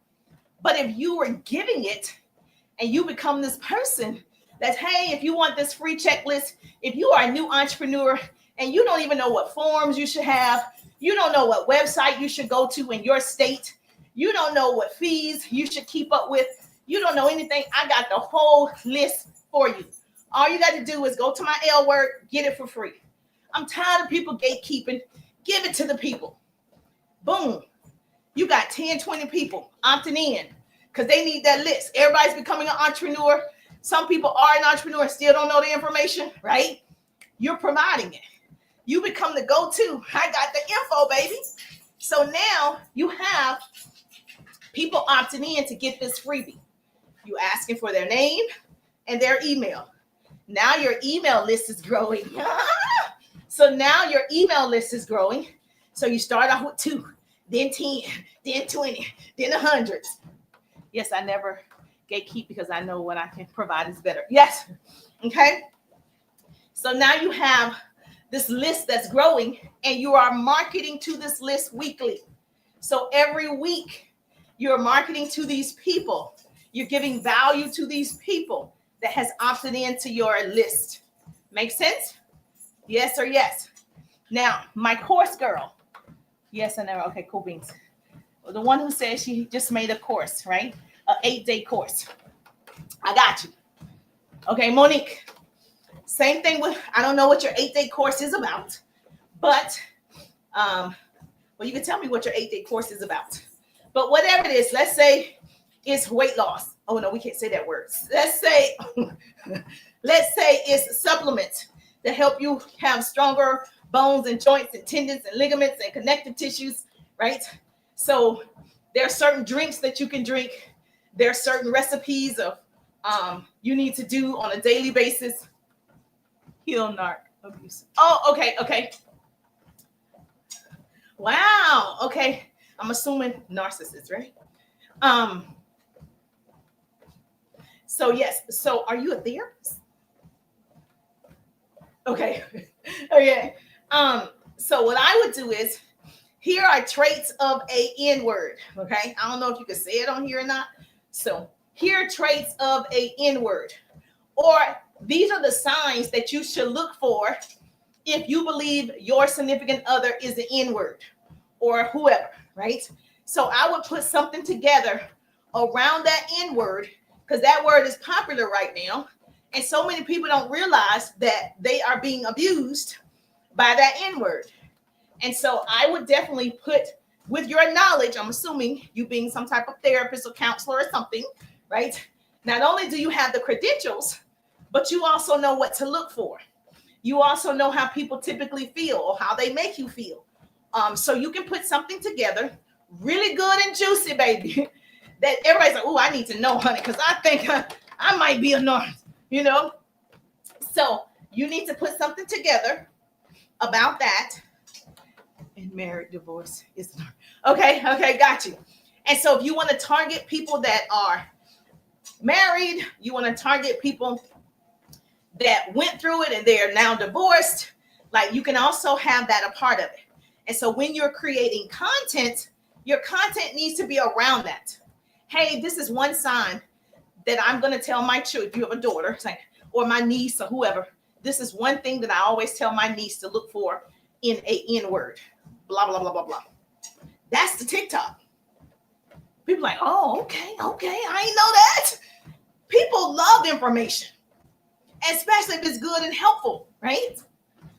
But if you are giving it and you become this person that, hey, if you want this free checklist, if you are a new entrepreneur and you don't even know what forms you should have, you don't know what website you should go to in your state, you don't know what fees you should keep up with, you don't know anything, I got the whole list for you. All you got to do is go to my L Word, get it for free. I'm tired of people gatekeeping. Give it to the people. Boom. You got 10, 20 people opting in because they need that list. Everybody's becoming an entrepreneur. Some people are an entrepreneur, still don't know the information, right? You're providing it. You become the go-to. I got the info, baby. So now you have people opting in to get this freebie. You asking for their name and their email. Now your email list is growing. So now your email list is growing. So you start off with 2, then 10, then 20, then 100. Yes, I never gatekeep because I know what I can provide is better. Yes. Okay. So now you have this list that's growing and you are marketing to this list weekly. So every week you're marketing to these people. You're giving value to these people that has opted into your list. Make sense? Yes or yes? Now, my course girl. Yes, I know. Okay, cool beans. The one who says she just made a course, right? An 8-day course. I got you. Okay, Monique. Same thing with, I don't know what your 8-day course is about, but, well, you can tell me what your 8-day course is about. But whatever it is, let's say it's weight loss. Oh, no, we can't say that word. Let's say it's supplements that help you have stronger bones and joints and tendons and ligaments and connective tissues, right? So there are certain drinks that you can drink. There are certain recipes of you need to do on a daily basis. Heal narc abuse. Oh, okay. Wow. Okay. I'm assuming narcissist, right? So yes. So are you a therapist? Okay. Okay. So what I would do is, here are traits of a N-word. Okay. I don't know if you can say it on here or not. So here are traits of a N-word, or these are the signs that you should look for if you believe your significant other is the N-word or whoever, right? So I would put something together around that N-word because that word is popular right now. And so many people don't realize that they are being abused by that N-word. And so I would definitely put, with your knowledge, I'm assuming you being some type of therapist or counselor or something, right? Not only do you have the credentials, but you also know what to look for. You also know how people typically feel or how they make you feel. So you can put something together really good and juicy, baby, that everybody's like, oh, I need to know, honey, because I think I might be a narc, you know? So you need to put something together about that. And married, divorce is narc. Okay, got you. And so if you want to target people that are married, you want to target people that went through it and they're now divorced, like you can also have that a part of it. And so when you're creating content, your content needs to be around that. Hey, this is one sign that I'm going to tell my children, if you have a daughter, or my niece or whoever, this is one thing that I always tell my niece to look for in a N-word, blah, blah, blah, blah, blah. That's the TikTok. People are like, oh, okay, I ain't know that. People love information, especially if it's good and helpful, right?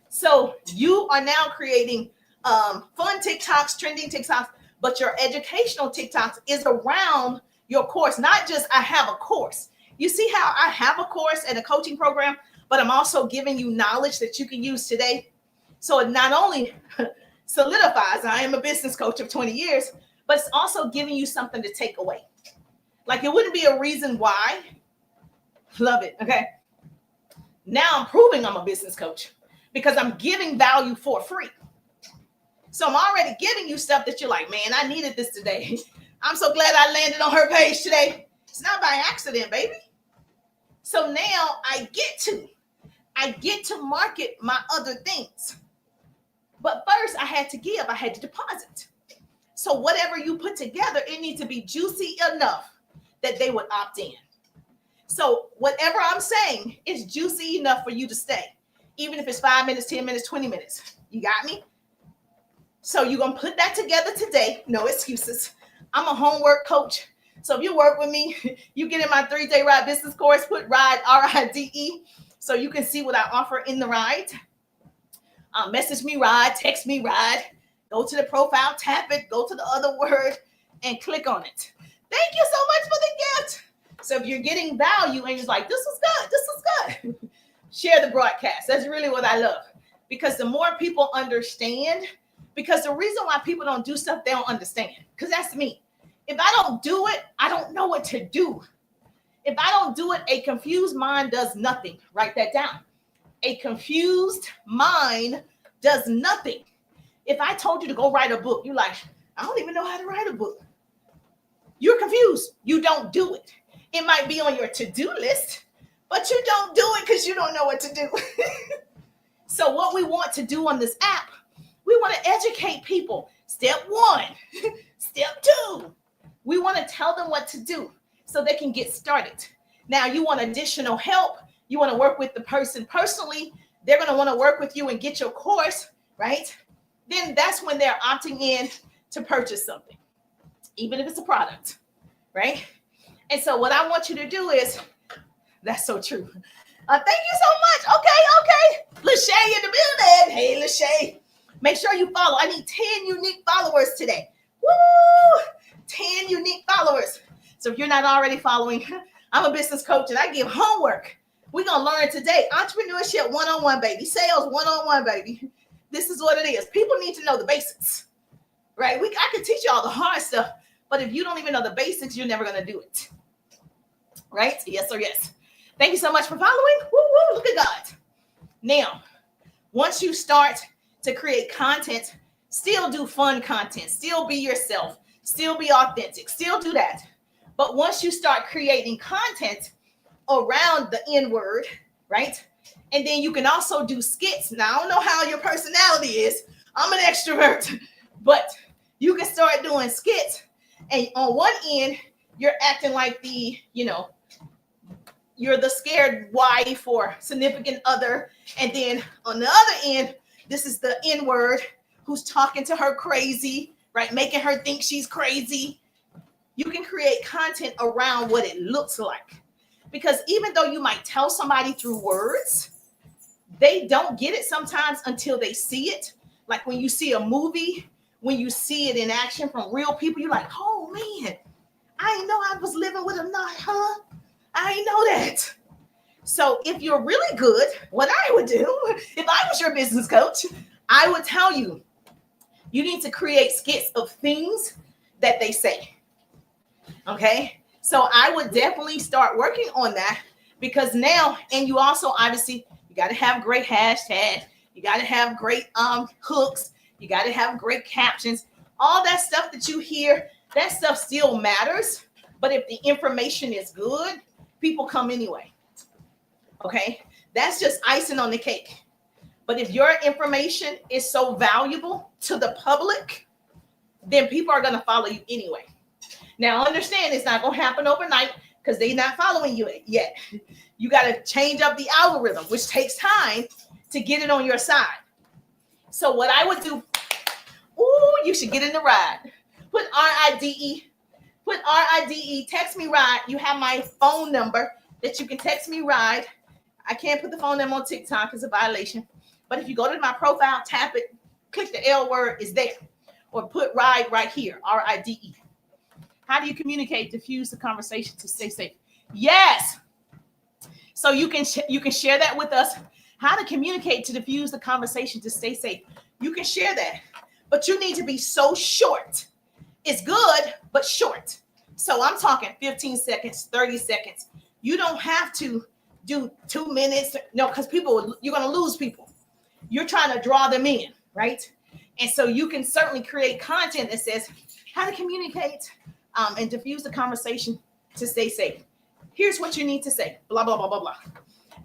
So you are now creating fun TikToks, trending TikToks, but your educational TikToks is around your course, not just I have a course. You see how I have a course and a coaching program, but I'm also giving you knowledge that you can use today. So it not only solidifies I am a business coach of 20 years, but it's also giving you something to take away. Like it wouldn't be a reason why. Love it. Okay. Now I'm proving I'm a business coach because I'm giving value for free. So I'm already giving you stuff that you're like, man, I needed this today. I'm so glad I landed on her page today. It's not by accident, baby. So now I get to market my other things. But first I had to give, I had to deposit. So whatever you put together, it needs to be juicy enough that they would opt in. So whatever I'm saying is juicy enough for you to stay, even if it's 5 minutes, 10 minutes, 20 minutes. You got me? So you're going to put that together today. No excuses. I'm a homework coach. So if you work with me, you get in my 3-day ride business course, put RIDE, RIDE, so you can see what I offer in the ride. Message me RIDE, text me RIDE, go to the profile, tap it, go to the other word, and click on it. Thank you so much for the gift. So if you're getting value and you're like, this is good, this is good, share the broadcast. That's really what I love. Because the more people understand, because the reason why people don't do stuff, they don't understand. Because that's me. If I don't do it, I don't know what to do. If I don't do it, a confused mind does nothing. Write that down. A confused mind does nothing. If I told you to go write a book, you're like, I don't even know how to write a book. You're confused. You don't do it. It might be on your to-do list, but you don't do it because you don't know what to do. So what we want to do on this app, we want to educate people. Step 1, step 2. We want to tell them what to do so they can get started. Now you want additional help. You want to work with the person personally. They're going to want to work with you and get your course, right? Then that's when they're opting in to purchase something, even if it's a product, right? And so what I want you to do is, that's so true. Thank you so much. Okay. Lachey in the building. Hey, Lachey. Make sure you follow. I need 10 unique followers today. Woo! 10 unique followers. So if you're not already following, I'm a business coach and I give homework. We're going to learn today. Entrepreneurship 101, baby. Sales 101, baby. This is what it is. People need to know the basics, right? I can teach you all the hard stuff, but if you don't even know the basics, you're never going to do it, right? Yes or yes. Thank you so much for following. Woo, woo, look at God. Now, once you start to create content, still do fun content, still be yourself, still be authentic, still do that. But once you start creating content around the N word, right? And then you can also do skits. Now, I don't know how your personality is. I'm an extrovert, but you can start doing skits. And on one end, you're acting like you're the scared wife or significant other. And then on the other end, this is the N word who's talking to her crazy, right? Making her think she's crazy. You can create content around what it looks like. Because even though you might tell somebody through words, they don't get it sometimes until they see it. Like when you see a movie, when you see it in action from real people, you're like, oh man, I didn't know I was living with a nut, huh? I didn't know that. So if you're really good, what I would do, if I was your business coach, I would tell you, you need to create skits of things that they say. Okay? So I would definitely start working on that because now, and you also obviously, you got to have great hashtags. You got to have great hooks. You got to have great captions. All that stuff that you hear, that stuff still matters. But if the information is good, people come anyway. Okay? That's just icing on the cake. But if your information is so valuable to the public, then people are going to follow you anyway. Now, understand it's not going to happen overnight because they're not following you yet. You got to change up the algorithm, which takes time to get it on your side. So what I would do, you should get in the ride. Put RIDE. Put RIDE. Text me RIDE. You have my phone number that you can text me RIDE. I can't put the phone number on TikTok. It's a violation. But if you go to my profile, tap it, click the L word, it's there. Or put RIDE right here, RIDE. How do you communicate, diffuse the conversation to stay safe? Yes. So you can share that with us. How to communicate to diffuse the conversation to stay safe. You can share that. but you need to be so short. It's good, but short. So I'm talking 15 seconds, 30 seconds. You don't have to do 2 minutes. No, because you're going to lose people. You're trying to draw them in, right? And so you can certainly create content that says how to communicate and diffuse the conversation to stay safe. Here's what you need to say, blah, blah, blah, blah, blah.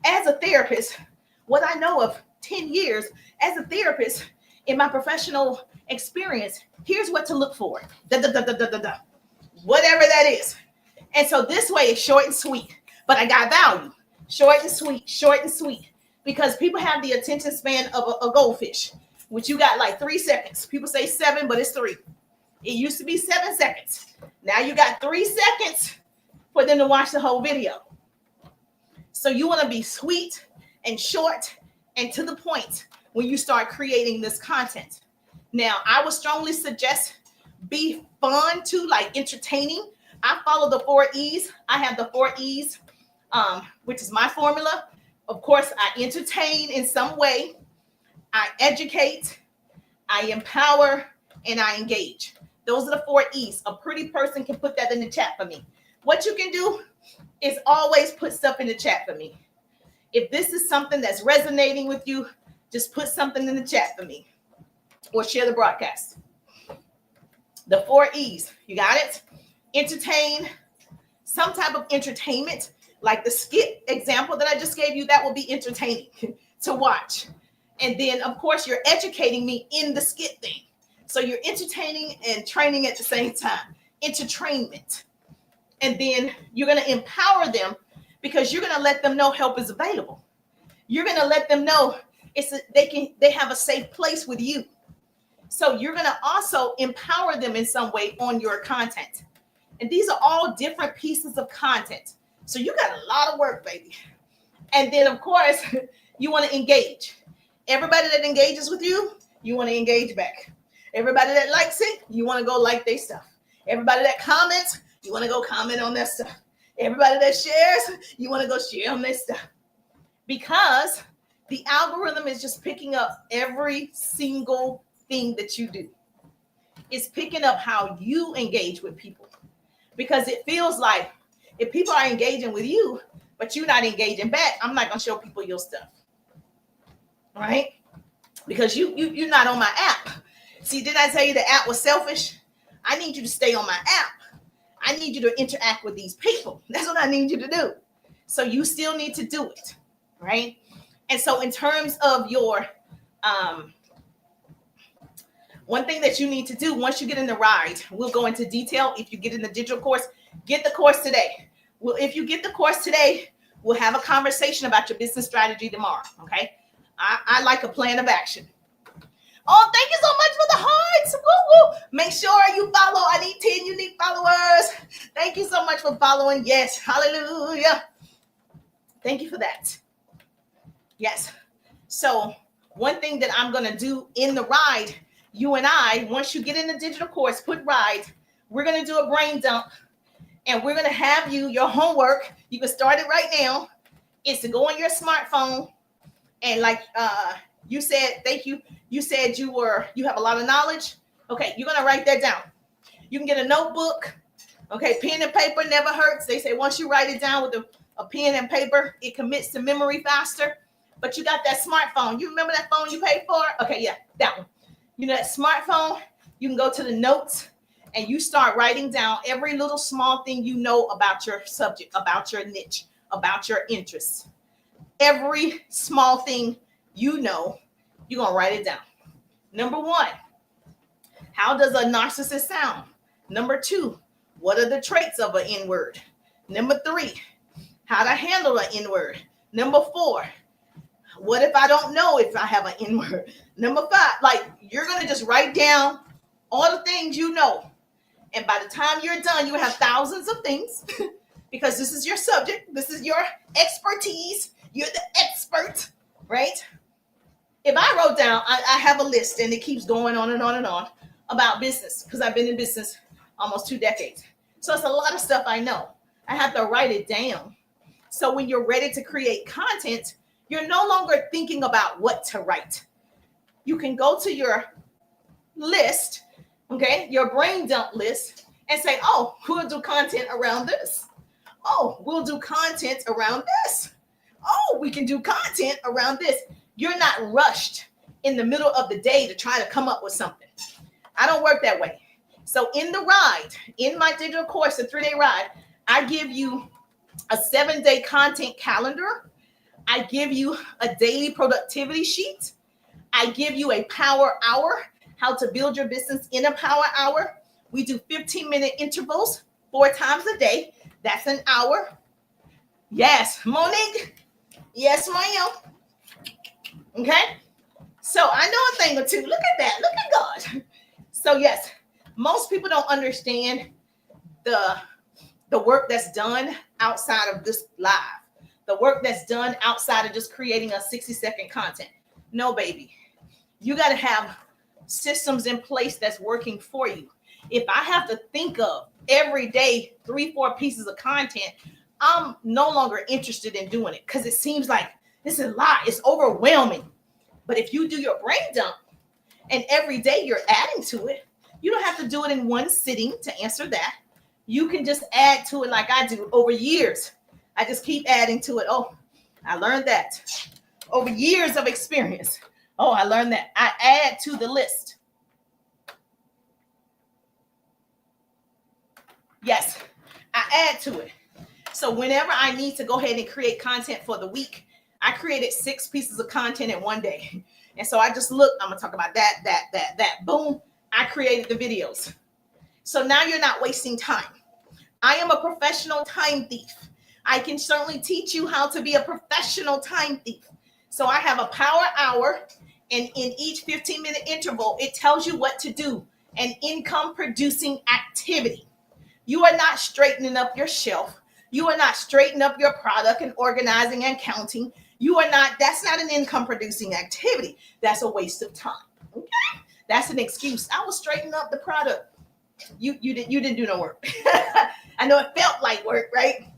As a therapist, what I know of 10 years as a therapist in my professional experience, here's what to look for. Da, da, da, da, da, da, da. Whatever that is. And so this way it's short and sweet, but I got value. Short and sweet, because people have the attention span of a goldfish, which you got like 3 seconds. People say 7, but it's 3. It used to be 7 seconds. Now you got 3 seconds for them to watch the whole video. So you want to be sweet and short and to the point when you start creating this content. Now, I would strongly suggest be fun too, like entertaining. I follow the 4 E's. I have the 4 E's, which is my formula. Of course, I entertain in some way. I educate, I empower, and I engage. Those are the 4 E's. A pretty person can put that in the chat for me. What you can do is always put stuff in the chat for me. If this is something that's resonating with you, just put something in the chat for me or share the broadcast. The 4 E's, you got it? Entertain, some type of entertainment, like the skit example that I just gave you, that will be entertaining to watch. And then, of course, you're educating me in the skit thing. So you're entertaining and training at the same time. Entertainment. And then you're going to empower them because you're going to let them know help is available. You're going to let them know they have a safe place with you. So you're going to also empower them in some way on your content. And these are all different pieces of content. So you got a lot of work, baby. And then, of course, you want to engage. Everybody that engages with you, you want to engage back. Everybody that likes it, you want to go like their stuff. Everybody that comments, you want to go comment on their stuff. Everybody that shares, you want to go share on their stuff. Because the algorithm is just picking up every single thing that you do. It's picking up how you engage with people. Because it feels like if people are engaging with you, but you're not engaging back, I'm not going to show people your stuff. Right? Because you're not on my app. See, did I tell you the app was selfish? I need you to stay on my app. I need you to interact with these people. That's what I need you to do. So you still need to do it. Right? And so in terms of your, one thing that you need to do once you get in the ride, we'll go into detail. If you get in the digital course, get the course today. Well, if you get the course today, we'll have a conversation about your business strategy tomorrow. Okay. I like a plan of action. Oh, thank you so much for the hearts. Woo, woo. Make sure you follow. I need 10 unique followers. Thank you so much for following. Yes. Hallelujah. Thank you for that. Yes. So one thing that I'm going to do in the ride, you and I, once you get in the digital course, put ride, we're going to do a brain dump and we're going to have your homework. You can start it right now. Is to go on your smartphone and like you said, thank you. You said you have a lot of knowledge. Okay. You're going to write that down. You can get a notebook. Okay. Pen and paper never hurts. They say once you write it down with a pen and paper, it commits to memory faster. But you got that smartphone. You remember that phone you paid for? Okay, yeah, that one. You know, that smartphone, you can go to the notes and you start writing down every little small thing you know about your subject, about your niche, about your interests. Every small thing you know, you're going to write it down. Number 1, how does a narcissist sound? Number 2, what are the traits of an N-word? Number 3, how to handle an N-word. Number 4, what if I don't know if I have an N-word? Number 5, like you're going to just write down all the things you know. And by the time you're done, you have thousands of things because this is your subject. This is your expertise. You're the expert, right? If I wrote down, I have a list and it keeps going on and on and on about business because I've been in business almost 2 decades. So it's a lot of stuff I know. I have to write it down. So when you're ready to create content, you're no longer thinking about what to write. You can go to your list, okay, your brain dump list, and say, oh, we'll do content around this. Oh, we'll do content around this. Oh, we can do content around this. You're not rushed in the middle of the day to try to come up with something. I don't work that way. So in the ride, in my digital course, a 3-day ride, I give you a 7-day content calendar. I give you a daily productivity sheet. I give you a power hour, how to build your business in a power hour. We do 15-minute intervals 4 times a day. That's an hour. Yes, Monique. Yes, ma'am. Okay. So I know a thing or two. Look at that. Look at God. So yes, most people don't understand the work that's done outside of this live, the work that's done outside of just creating a 60-second content. No, baby. You got to have systems in place that's working for you. If I have to think of every day 3-4 pieces of content, I'm no longer interested in doing it because it seems like this is a lot. It's overwhelming. But if you do your brain dump and every day you're adding to it, you don't have to do it in one sitting to answer that. You can just add to it like I do over years. I just keep adding to it. Oh, I learned that over years of experience. Oh, I learned that. I add to the list. Yes, I add to it. So whenever I need to go ahead and create content for the week, I created 6 pieces of content in one day. And so I just look, I'm going to talk about that. Boom, I created the videos. So now you're not wasting time. I am a professional time thief. I can certainly teach you how to be a professional time thief. So I have a power hour, and in each 15-minute interval, it tells you what to do, an income producing activity. You are not straightening up your shelf. You are not straightening up your product and organizing and counting. You are not, that's not an income producing activity. That's a waste of time. Okay? That's an excuse. I was straightening up the product. You didn't do no work. I know it felt like work, right?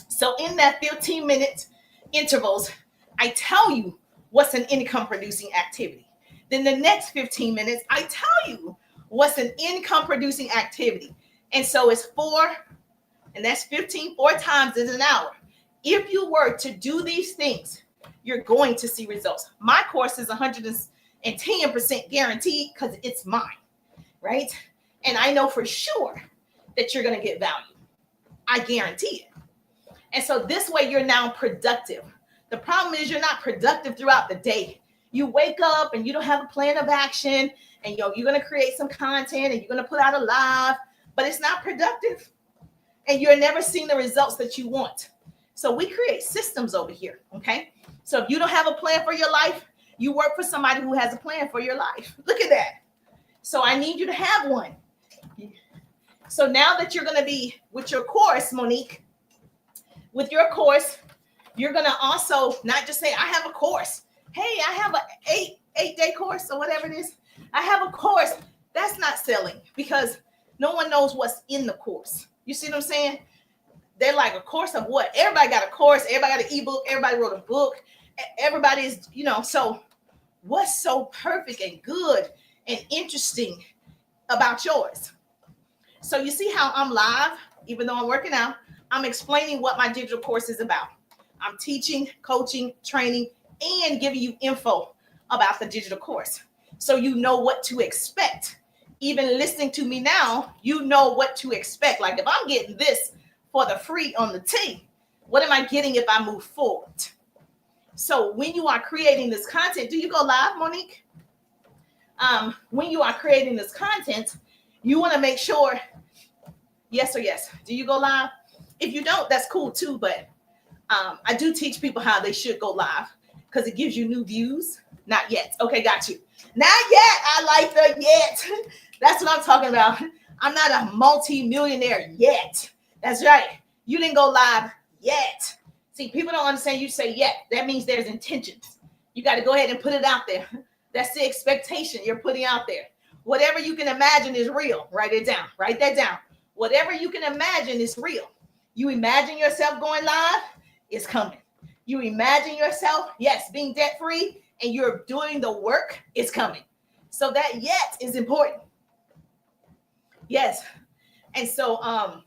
So in that 15-minute intervals, I tell you what's an income producing activity. Then the next 15 minutes, I tell you what's an income producing activity. And so it's 4, and that's 15, 4 times is an hour. If you were to do these things, you're going to see results. My course is 110% guaranteed because it's mine, right? And I know for sure that you're going to get value. I guarantee it. And so this way you're now productive. The problem is you're not productive throughout the day. You wake up and you don't have a plan of action, and you're going to create some content and you're going to put out a live, but it's not productive. And you're never seeing the results that you want. So we create systems over here, okay? So if you don't have a plan for your life, you work for somebody who has a plan for your life. Look at that. So I need you to have one. So now that you're going to be with your course, Monique, with your course, you're going to also not just say, I have a course. Hey, I have an 8-day course or whatever it is. I have a course. That's not selling because no one knows what's in the course. You see what I'm saying? They're like, a course of what? Everybody got a course. Everybody got an ebook. Everybody wrote a book. Everybody's, so what's so perfect and good and interesting about yours? So you see how I'm live, even though I'm working out, I'm explaining what my digital course is about. I'm teaching, coaching, training, and giving you info about the digital course. So you know what to expect. Even listening to me now, you know what to expect. Like if I'm getting this for the free on the T, what am I getting if I move forward? So when you are creating this content, do you go live, Monique? When you are creating this content, you want to make sure, yes or yes. Do you go live? If you don't, that's cool too. But I do teach people how they should go live because it gives you new views. Not yet. Okay, got you. Not yet. I like the yet. That's what I'm talking about. I'm not a multi-millionaire yet. That's right. You didn't go live yet. See, people don't understand you say yet. That means there's intentions. You got to go ahead and put it out there. That's the expectation you're putting out there. Whatever you can imagine is real. Write it down. Write that down. Whatever you can imagine is real. You imagine yourself going live, it's coming. You imagine yourself, yes, being debt-free, and you're doing the work, it's coming. So that yet is important. Yes. And so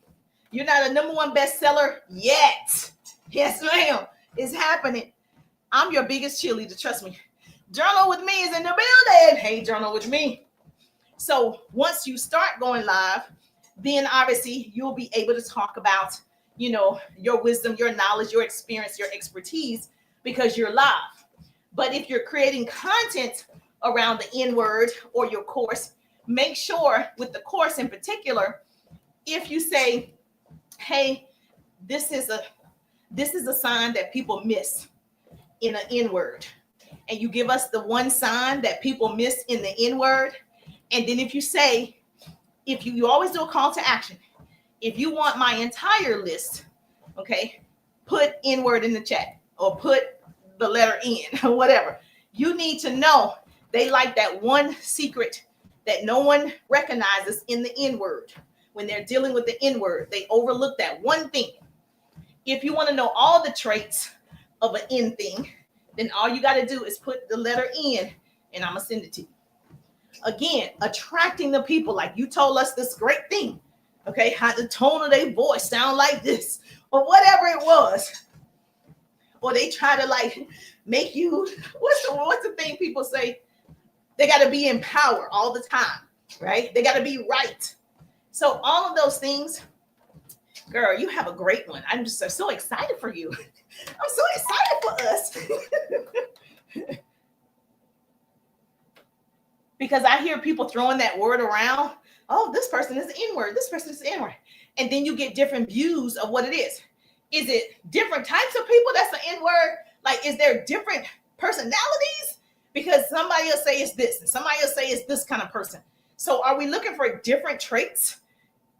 you're not a number one bestseller yet. Yes, ma'am. It's happening. I'm your biggest cheerleader. Trust me. Journal with me is in the building. Hey, journal with me. So once you start going live, then obviously you'll be able to talk about, your wisdom, your knowledge, your experience, your expertise, because you're live. But if you're creating content around the N word or your course, make sure with the course in particular, if you say, hey, this is a sign that people miss in an N word, and you give us the one sign that people miss in the N word, and then if you say, if you always do a call to action, if you want my entire list, okay, put N word in the chat or put the letter N or whatever. You need to know they like that one secret that no one recognizes in the N word. When they're dealing with the N word, they overlook that one thing. If you want to know all the traits of an N thing, then all you got to do is put the letter N, and I'm going to send it to you. Again, attracting the people, like you told us this great thing, okay, how the tone of their voice sound like this, or whatever it was. Or they try to like make you, what's the thing people say? They got to be in power all the time, right? They got to be right. So all of those things, girl, you have a great one. I'm just so excited for you. I'm so excited for us. Because I hear people throwing that word around. Oh, this person is the N-word. This person is the N-word. And then you get different views of what it is. Is it different types of people that's the N-word? Like, is there different personalities? Because somebody will say it's this, and somebody will say it's this kind of person. So are we looking for different traits?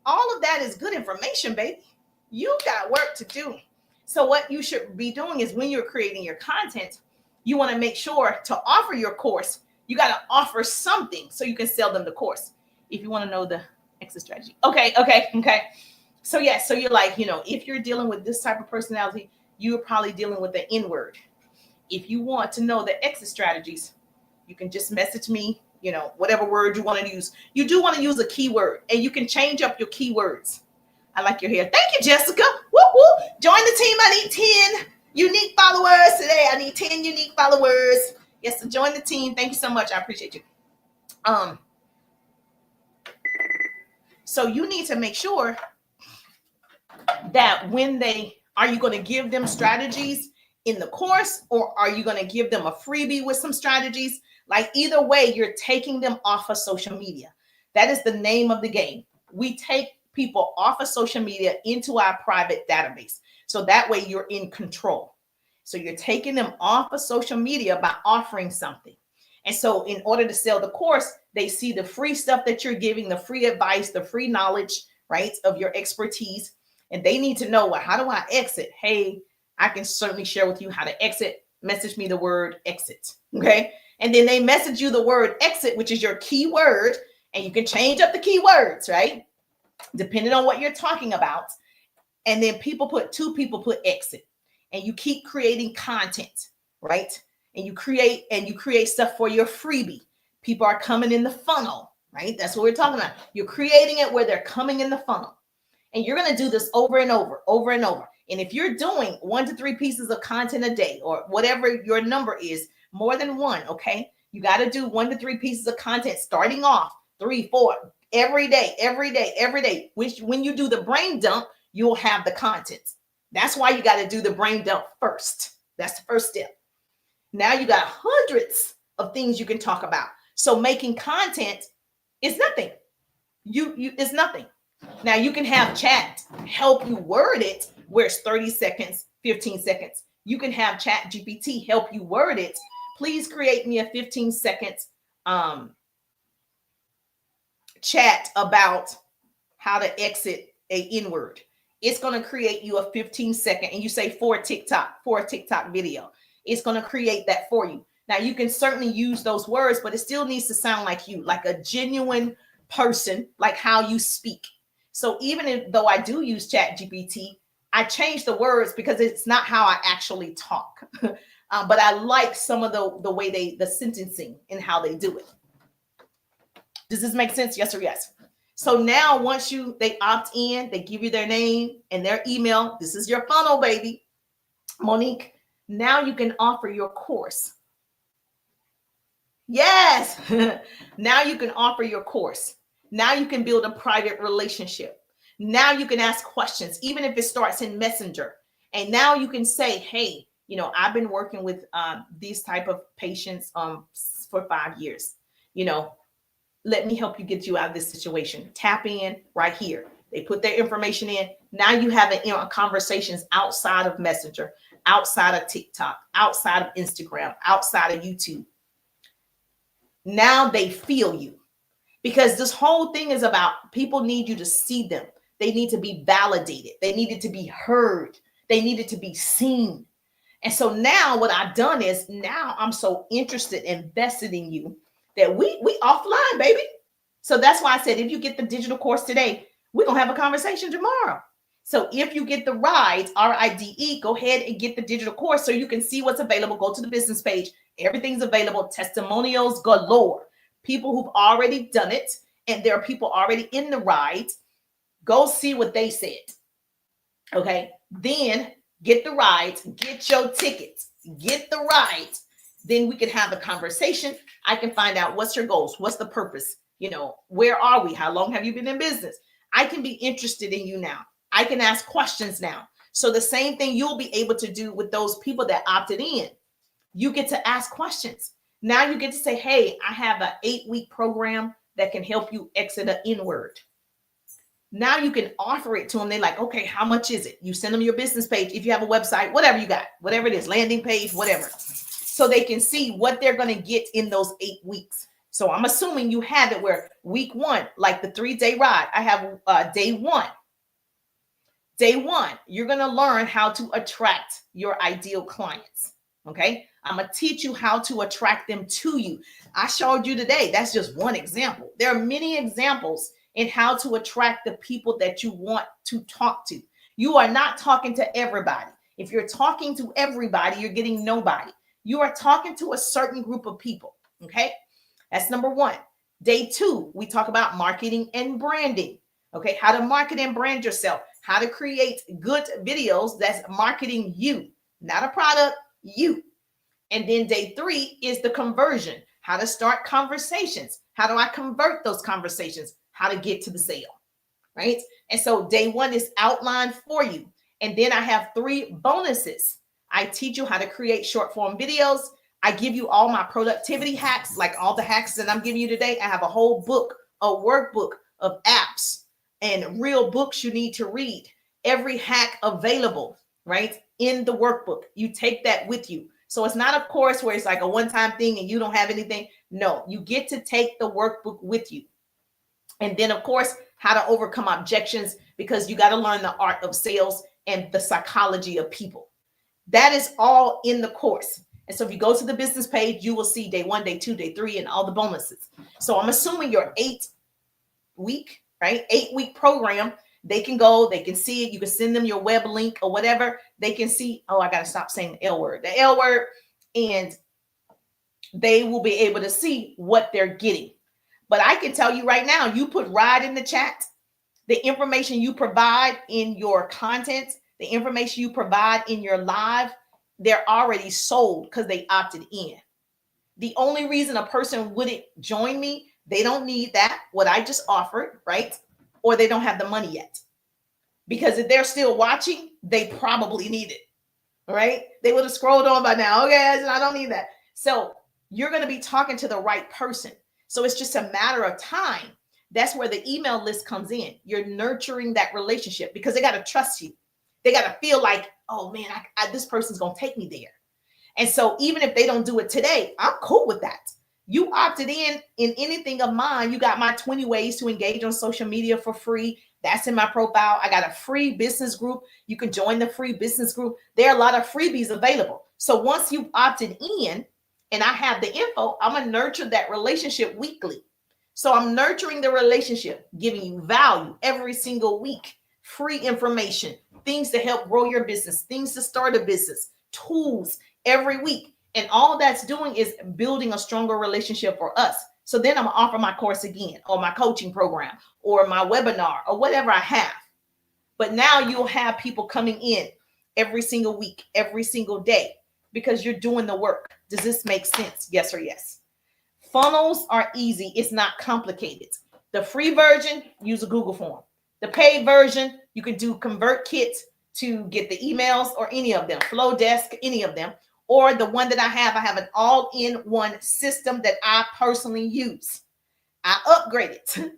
All of that is good information, baby. You got work to do. So what you should be doing is when you're creating your content, you want to make sure to offer your course. You got to offer something so you can sell them the course. If you want to know the exit strategy. Okay. So yes, so you're like, if you're dealing with this type of personality, you're probably dealing with the N word. If you want to know the exit strategies, you can just message me, whatever word you want to use. You do want to use a keyword, and you can change up your keywords. I like your hair. Thank you, Jessica. Woo woo. Join the team. I need 10 unique followers today. I need 10 unique followers. Yes, so join the team. Thank you so much. I appreciate you. So you need to make sure that are you going to give them strategies in the course, or are you going to give them a freebie with some strategies? Like either way, you're taking them off of social media. That is the name of the game. We take people off of social media into our private database. So that way you're in control. So you're taking them off of social media by offering something. And so in order to sell the course, they see the free stuff that you're giving, the free advice, the free knowledge, right, of your expertise. And they need to know, well, how do I exit? Hey, I can certainly share with you how to exit. Message me the word exit. Okay. And then they message you the word exit, which is your keyword. And you can change up the keywords, right? Depending on what you're talking about. And then two people put exit. And you keep creating content, right? And you create stuff for your freebie. People are coming in the funnel, right? That's what we're talking about. You're creating it where they're coming in the funnel. And you're going to do this over and over. And if you're doing 1 to 3 pieces of content a day, or whatever your number is, more than one, okay? You got to do 1 to 3 pieces of content starting off, 3, 4, every day. Which when you do the brain dump, you'll have the content. That's why you got to do the brain dump first. That's the first step. Now you got hundreds of things you can talk about. So making content is nothing. It's nothing. Now you can have chat help you word it where it's 30 seconds, 15 seconds. You can have Chat GPT help you word it. Please create me a 15 seconds chat about how to exit a N-word. It's going to create you a 15-second, and you say for a TikTok video. It's going to create that for you. Now you can certainly use those words, but it still needs to sound like you, like a genuine person, like how you speak. So even though I do use Chat GPT, I change the words because it's not how I actually talk. But I like some of the way the sentencing and how they do it. Does this make sense? Yes or yes? So now once they opt in, they give you their name and their email. This is your funnel, baby. Monique, now you can offer your course. Yes. Now you can offer your course. Now you can build a private relationship. Now you can ask questions, even if it starts in Messenger. And now you can say, hey, I've been working with these type of patients for 5 years. Let me help you get you out of this situation. Tap in right here. They put their information in. Now you have conversations outside of Messenger, outside of TikTok, outside of Instagram, outside of YouTube. Now they feel you, because this whole thing is about people need you to see them. They need to be validated. They needed to be heard. They needed to be seen. And so now what I've done is now I'm so interested in invested in you that we offline, baby. So that's why I said, if you get the digital course today, we're going to have a conversation tomorrow. So if you get the RIDE, RIDE, go ahead and get the digital course so you can see what's available. Go to the business page. Everything's available. Testimonials galore. People who've already done it, and there are people already in the RIDE. Go see what they said. Okay. Then get the rides, get your tickets, get the rides. Then we can have a conversation. I can find out what's your goals, what's the purpose, where are we? How long have you been in business? I can be interested in you now. I can ask questions now. So the same thing you'll be able to do with those people that opted in. You get to ask questions. Now you get to say, hey, I have an 8-week program that can help you exit an inward. Now you can offer it to them. They're like, okay, how much is it? You send them your business page. If you have a website, whatever you got, whatever it is, landing page, whatever. So they can see what they're going to get in those 8 weeks. So I'm assuming you have it where week 1, like the 3-day ride, I have day 1. Day 1, you're going to learn how to attract your ideal clients. Okay. I'm going to teach you how to attract them to you. I showed you today. That's just one example. There are many examples in how to attract the people that you want to talk to. You are not talking to everybody. If you're talking to everybody, you're getting nobody. You are talking to a certain group of people. Okay. That's number 1. Day 2, we talk about marketing and branding. Okay. How to market and brand yourself, how to create good videos that's marketing you, not a product, you. And then day 3 is the conversion, how to start conversations. How do I convert those conversations? How to get to the sale, right? And so day 1 is outlined for you. And then I have 3 bonuses. I teach you how to create short form videos. I give you all my productivity hacks, like all the hacks that I'm giving you today. I have a whole book, a workbook of apps and real books you need to read. Every hack available, right, in the workbook. You take that with you. So it's not a course where it's like a one-time thing and you don't have anything. No, you get to take the workbook with you. And then, of course, how to overcome objections, because you got to learn the art of sales and the psychology of people. That is all in the course. And so if you go to the business page, you will see day 1, day 2, day 3, and all the bonuses. So I'm assuming your 8-week, right? 8-week program, they can go, they can see it. You can send them your web link or whatever. They can see, oh, I got to stop saying the L word, and they will be able to see what they're getting. But I can tell you right now, you put RIDE in the chat, the information you provide in your content, the information you provide in your live, they're already sold because they opted in. The only reason a person wouldn't join me, they don't need that, what I just offered, right? Or they don't have the money yet. Because if they're still watching, they probably need it, right? They would have scrolled on by now. Okay, I don't need that. So you're going to be talking to the right person. So it's just a matter of time. That's where the email list comes in. You're nurturing that relationship because they got to trust you. They got to feel like, oh man, this person's going to take me there. And so even if they don't do it today, I'm cool with that. You opted in anything of mine. You got my 20 ways to engage on social media for free. That's in my profile. I got a free business group. You can join the free business group. There are a lot of freebies available. So once you've opted in and I have the info, I'm going to nurture that relationship weekly. So I'm nurturing the relationship, giving you value every single week, free information, things to help grow your business, things to start a business, tools every week. And all that's doing is building a stronger relationship for us. So then I'm gonna offer my course again, or my coaching program, or my webinar, or whatever I have. But now you'll have people coming in every single week, every single day, because you're doing the work. Does this make sense? Yes or yes? Funnels are easy. It's not complicated. The free version, use a Google form. The paid version, you can do ConvertKit to get the emails, or any of them, Flowdesk, any of them. Or the one that I have an all-in-one system that I personally use. I upgrade it.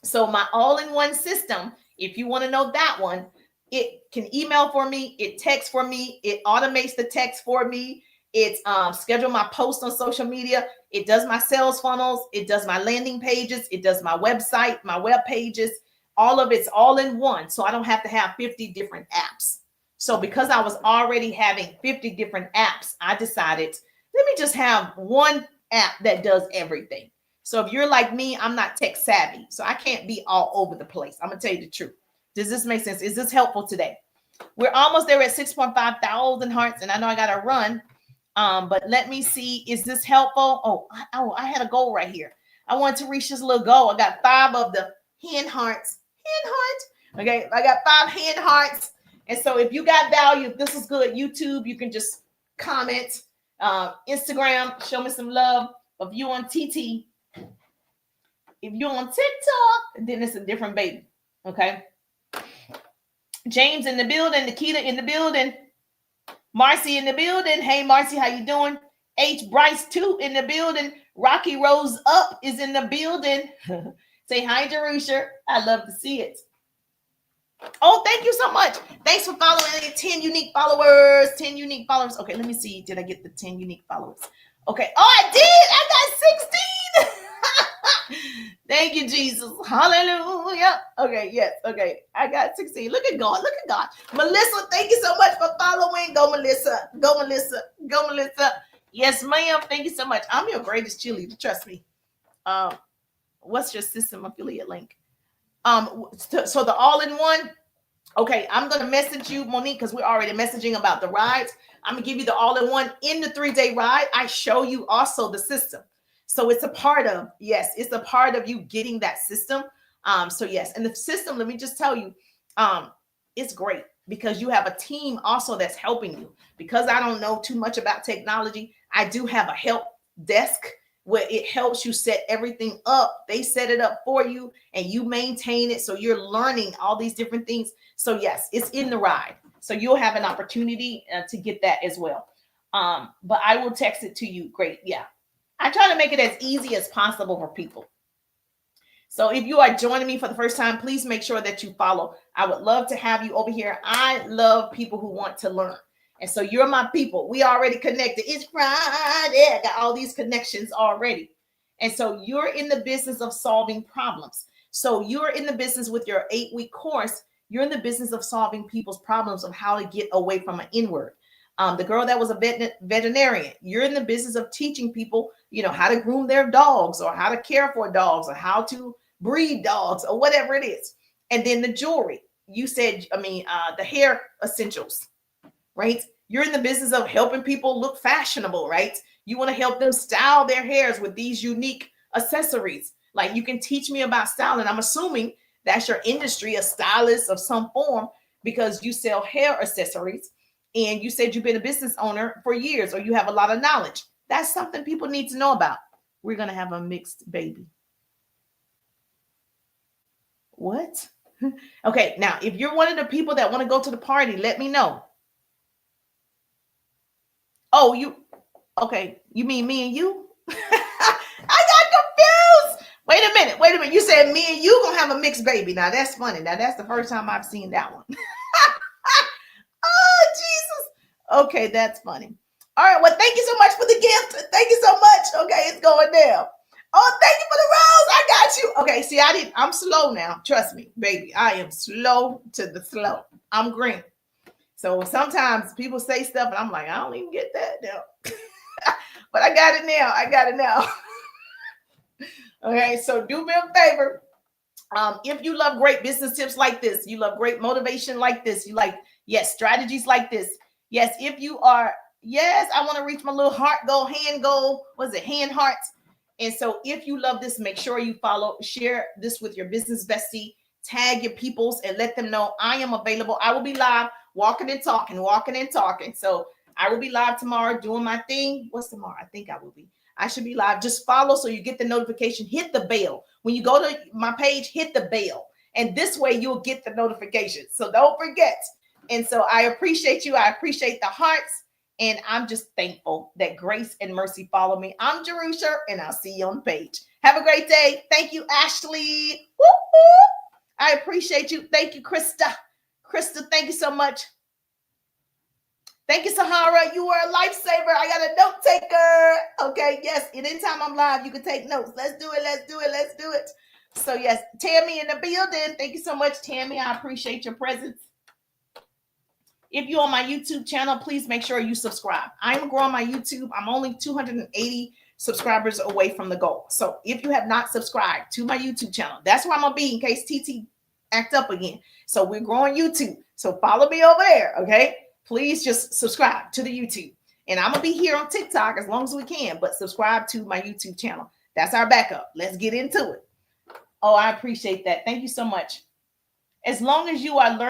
So my all-in-one system, if you want to know that one, it can email for me, it texts for me, it automates the text for me, it schedule my posts on social media, it does my sales funnels, it does my landing pages, it does my website, my web pages, all of it's all in one. So I don't have to have 50 different apps. So because I was already having 50 different apps, I decided, let me just have one app that does everything. So if you're like me, I'm not tech savvy, so I can't be all over the place. I'm gonna tell you the truth. Does this make sense? Is this helpful today? We're almost there at 6.5 thousand hearts, and I know I gotta run. But let me see. Is this helpful? Oh, I had a goal right here. I want to reach this little goal. I got 5 of the hand hearts. Hand hearts. Okay, I got 5 hand hearts. And so if you got value, if this is good, YouTube, you can just comment. Instagram, show me some love. If you on TT, if you're on TikTok, then it's a different baby. Okay. James in the building, Nikita in the building, Marcy in the building. Hey, Marcy, how you doing? H. Bryce 2 in the building. Rocky Rose Up is in the building. Say hi, Jerusha. I love to see it. Oh, thank you so much. Thanks for following. 10 unique followers. 10 unique followers. Okay, let me see. Did I get the 10 unique followers? Okay. Oh, I did. I got 16. Thank you, Jesus. Hallelujah. Okay, yes. Okay. I got 16. Look at God. Look at God. Melissa, thank you so much for following. Go, Melissa. Go, Melissa. Go, Melissa. Yes, ma'am. Thank you so much. I'm your greatest cheerleader. Trust me. What's your system affiliate link? So the all-in-one. Okay, I'm gonna message you, Monique, because we're already messaging about the rides. I'm gonna give you the all-in-one. In the 3-day ride, I show you also the system. So it's a part of, yes, it's a part of you getting that system. So yes, and the system, let me just tell you, it's great because you have a team also that's helping you. Because I don't know too much about technology, I do have a help desk where it helps you set everything up. They set it up for you and you maintain it. So you're learning all these different things. So yes, it's in the ride. So you'll have an opportunity to get that as well. But I will text it to you. Great. Yeah. I try to make it as easy as possible for people. So if you are joining me for the first time, please make sure that you follow. I would love to have you over here. I love people who want to learn. And so you're my people. We already connected. It's Friday. I got all these connections already. And so you're in the business of solving problems. So you're in the business with your 8-week course. You're in the business of solving people's problems of how to get away from an inward. The girl that was a veterinarian, you're in the business of teaching people, how to groom their dogs or how to care for dogs or how to breed dogs or whatever it is. And then the jewelry, you said, the hair essentials, right? You're in the business of helping people look fashionable, right? You want to help them style their hairs with these unique accessories. Like you can teach me about styling. I'm assuming that's your industry, a stylist of some form, because you sell hair accessories. And you said you've been a business owner for years, or you have a lot of knowledge. That's something people need to know about. We're going to have a mixed baby. What? Okay, now, if you're one of the people that want to go to the party, let me know. Oh, okay, you mean me and you? I got confused. Wait a minute. You said me and you going to have a mixed baby. Now, that's funny. Now, that's the first time I've seen that one. Oh, Jesus. Okay, that's funny. All right, well, thank you so much for the gift. Thank you so much. Okay, it's going down. Oh, thank you for the rose. I got you. Okay, see, I'm slow now. Trust me, baby. I am slow to the slow. I'm green. So sometimes people say stuff and I'm like, I don't even get that now. But I got it now. Okay, so do me a favor. If you love great business tips like this, you love great motivation like this, you like, yes, strategies like this. Yes, if you are, yes, I want to reach my little heart goal, hand goal. What is it? Hand hearts. And so if you love this, make sure you follow, share this with your business bestie, tag your peoples and let them know I am available. I will be live walking and talking. So I will be live tomorrow doing my thing. What's tomorrow? I think I will be. I should be live. Just follow so you get the notification. Hit the bell. When you go to my page, hit the bell. And this way you'll get the notification. So don't forget. And so I appreciate you. I appreciate the hearts. And I'm just thankful that grace and mercy follow me. I'm Jerusha, and I'll see you on the page. Have a great day. Thank you, Ashley. Woo-hoo. I appreciate you. Thank you, Krista. Krista, thank you so much. Thank you, Sahara. You were a lifesaver. I got a note taker. Okay, yes. Anytime I'm live, you can take notes. Let's do it. So, yes, Tammy in the building. Thank you so much, Tammy. I appreciate your presence. If you're on my YouTube channel, please make sure you subscribe. I'm growing my YouTube. I'm only 280 subscribers away from the goal. So if you have not subscribed to my YouTube channel, that's where I'm going to be in case TT act up again. So we're growing YouTube. So follow me over there, okay? Please just subscribe to the YouTube. And I'm going to be here on TikTok as long as we can, but subscribe to my YouTube channel. That's our backup. Let's get into it. Oh, I appreciate that. Thank you so much. As long as you are learning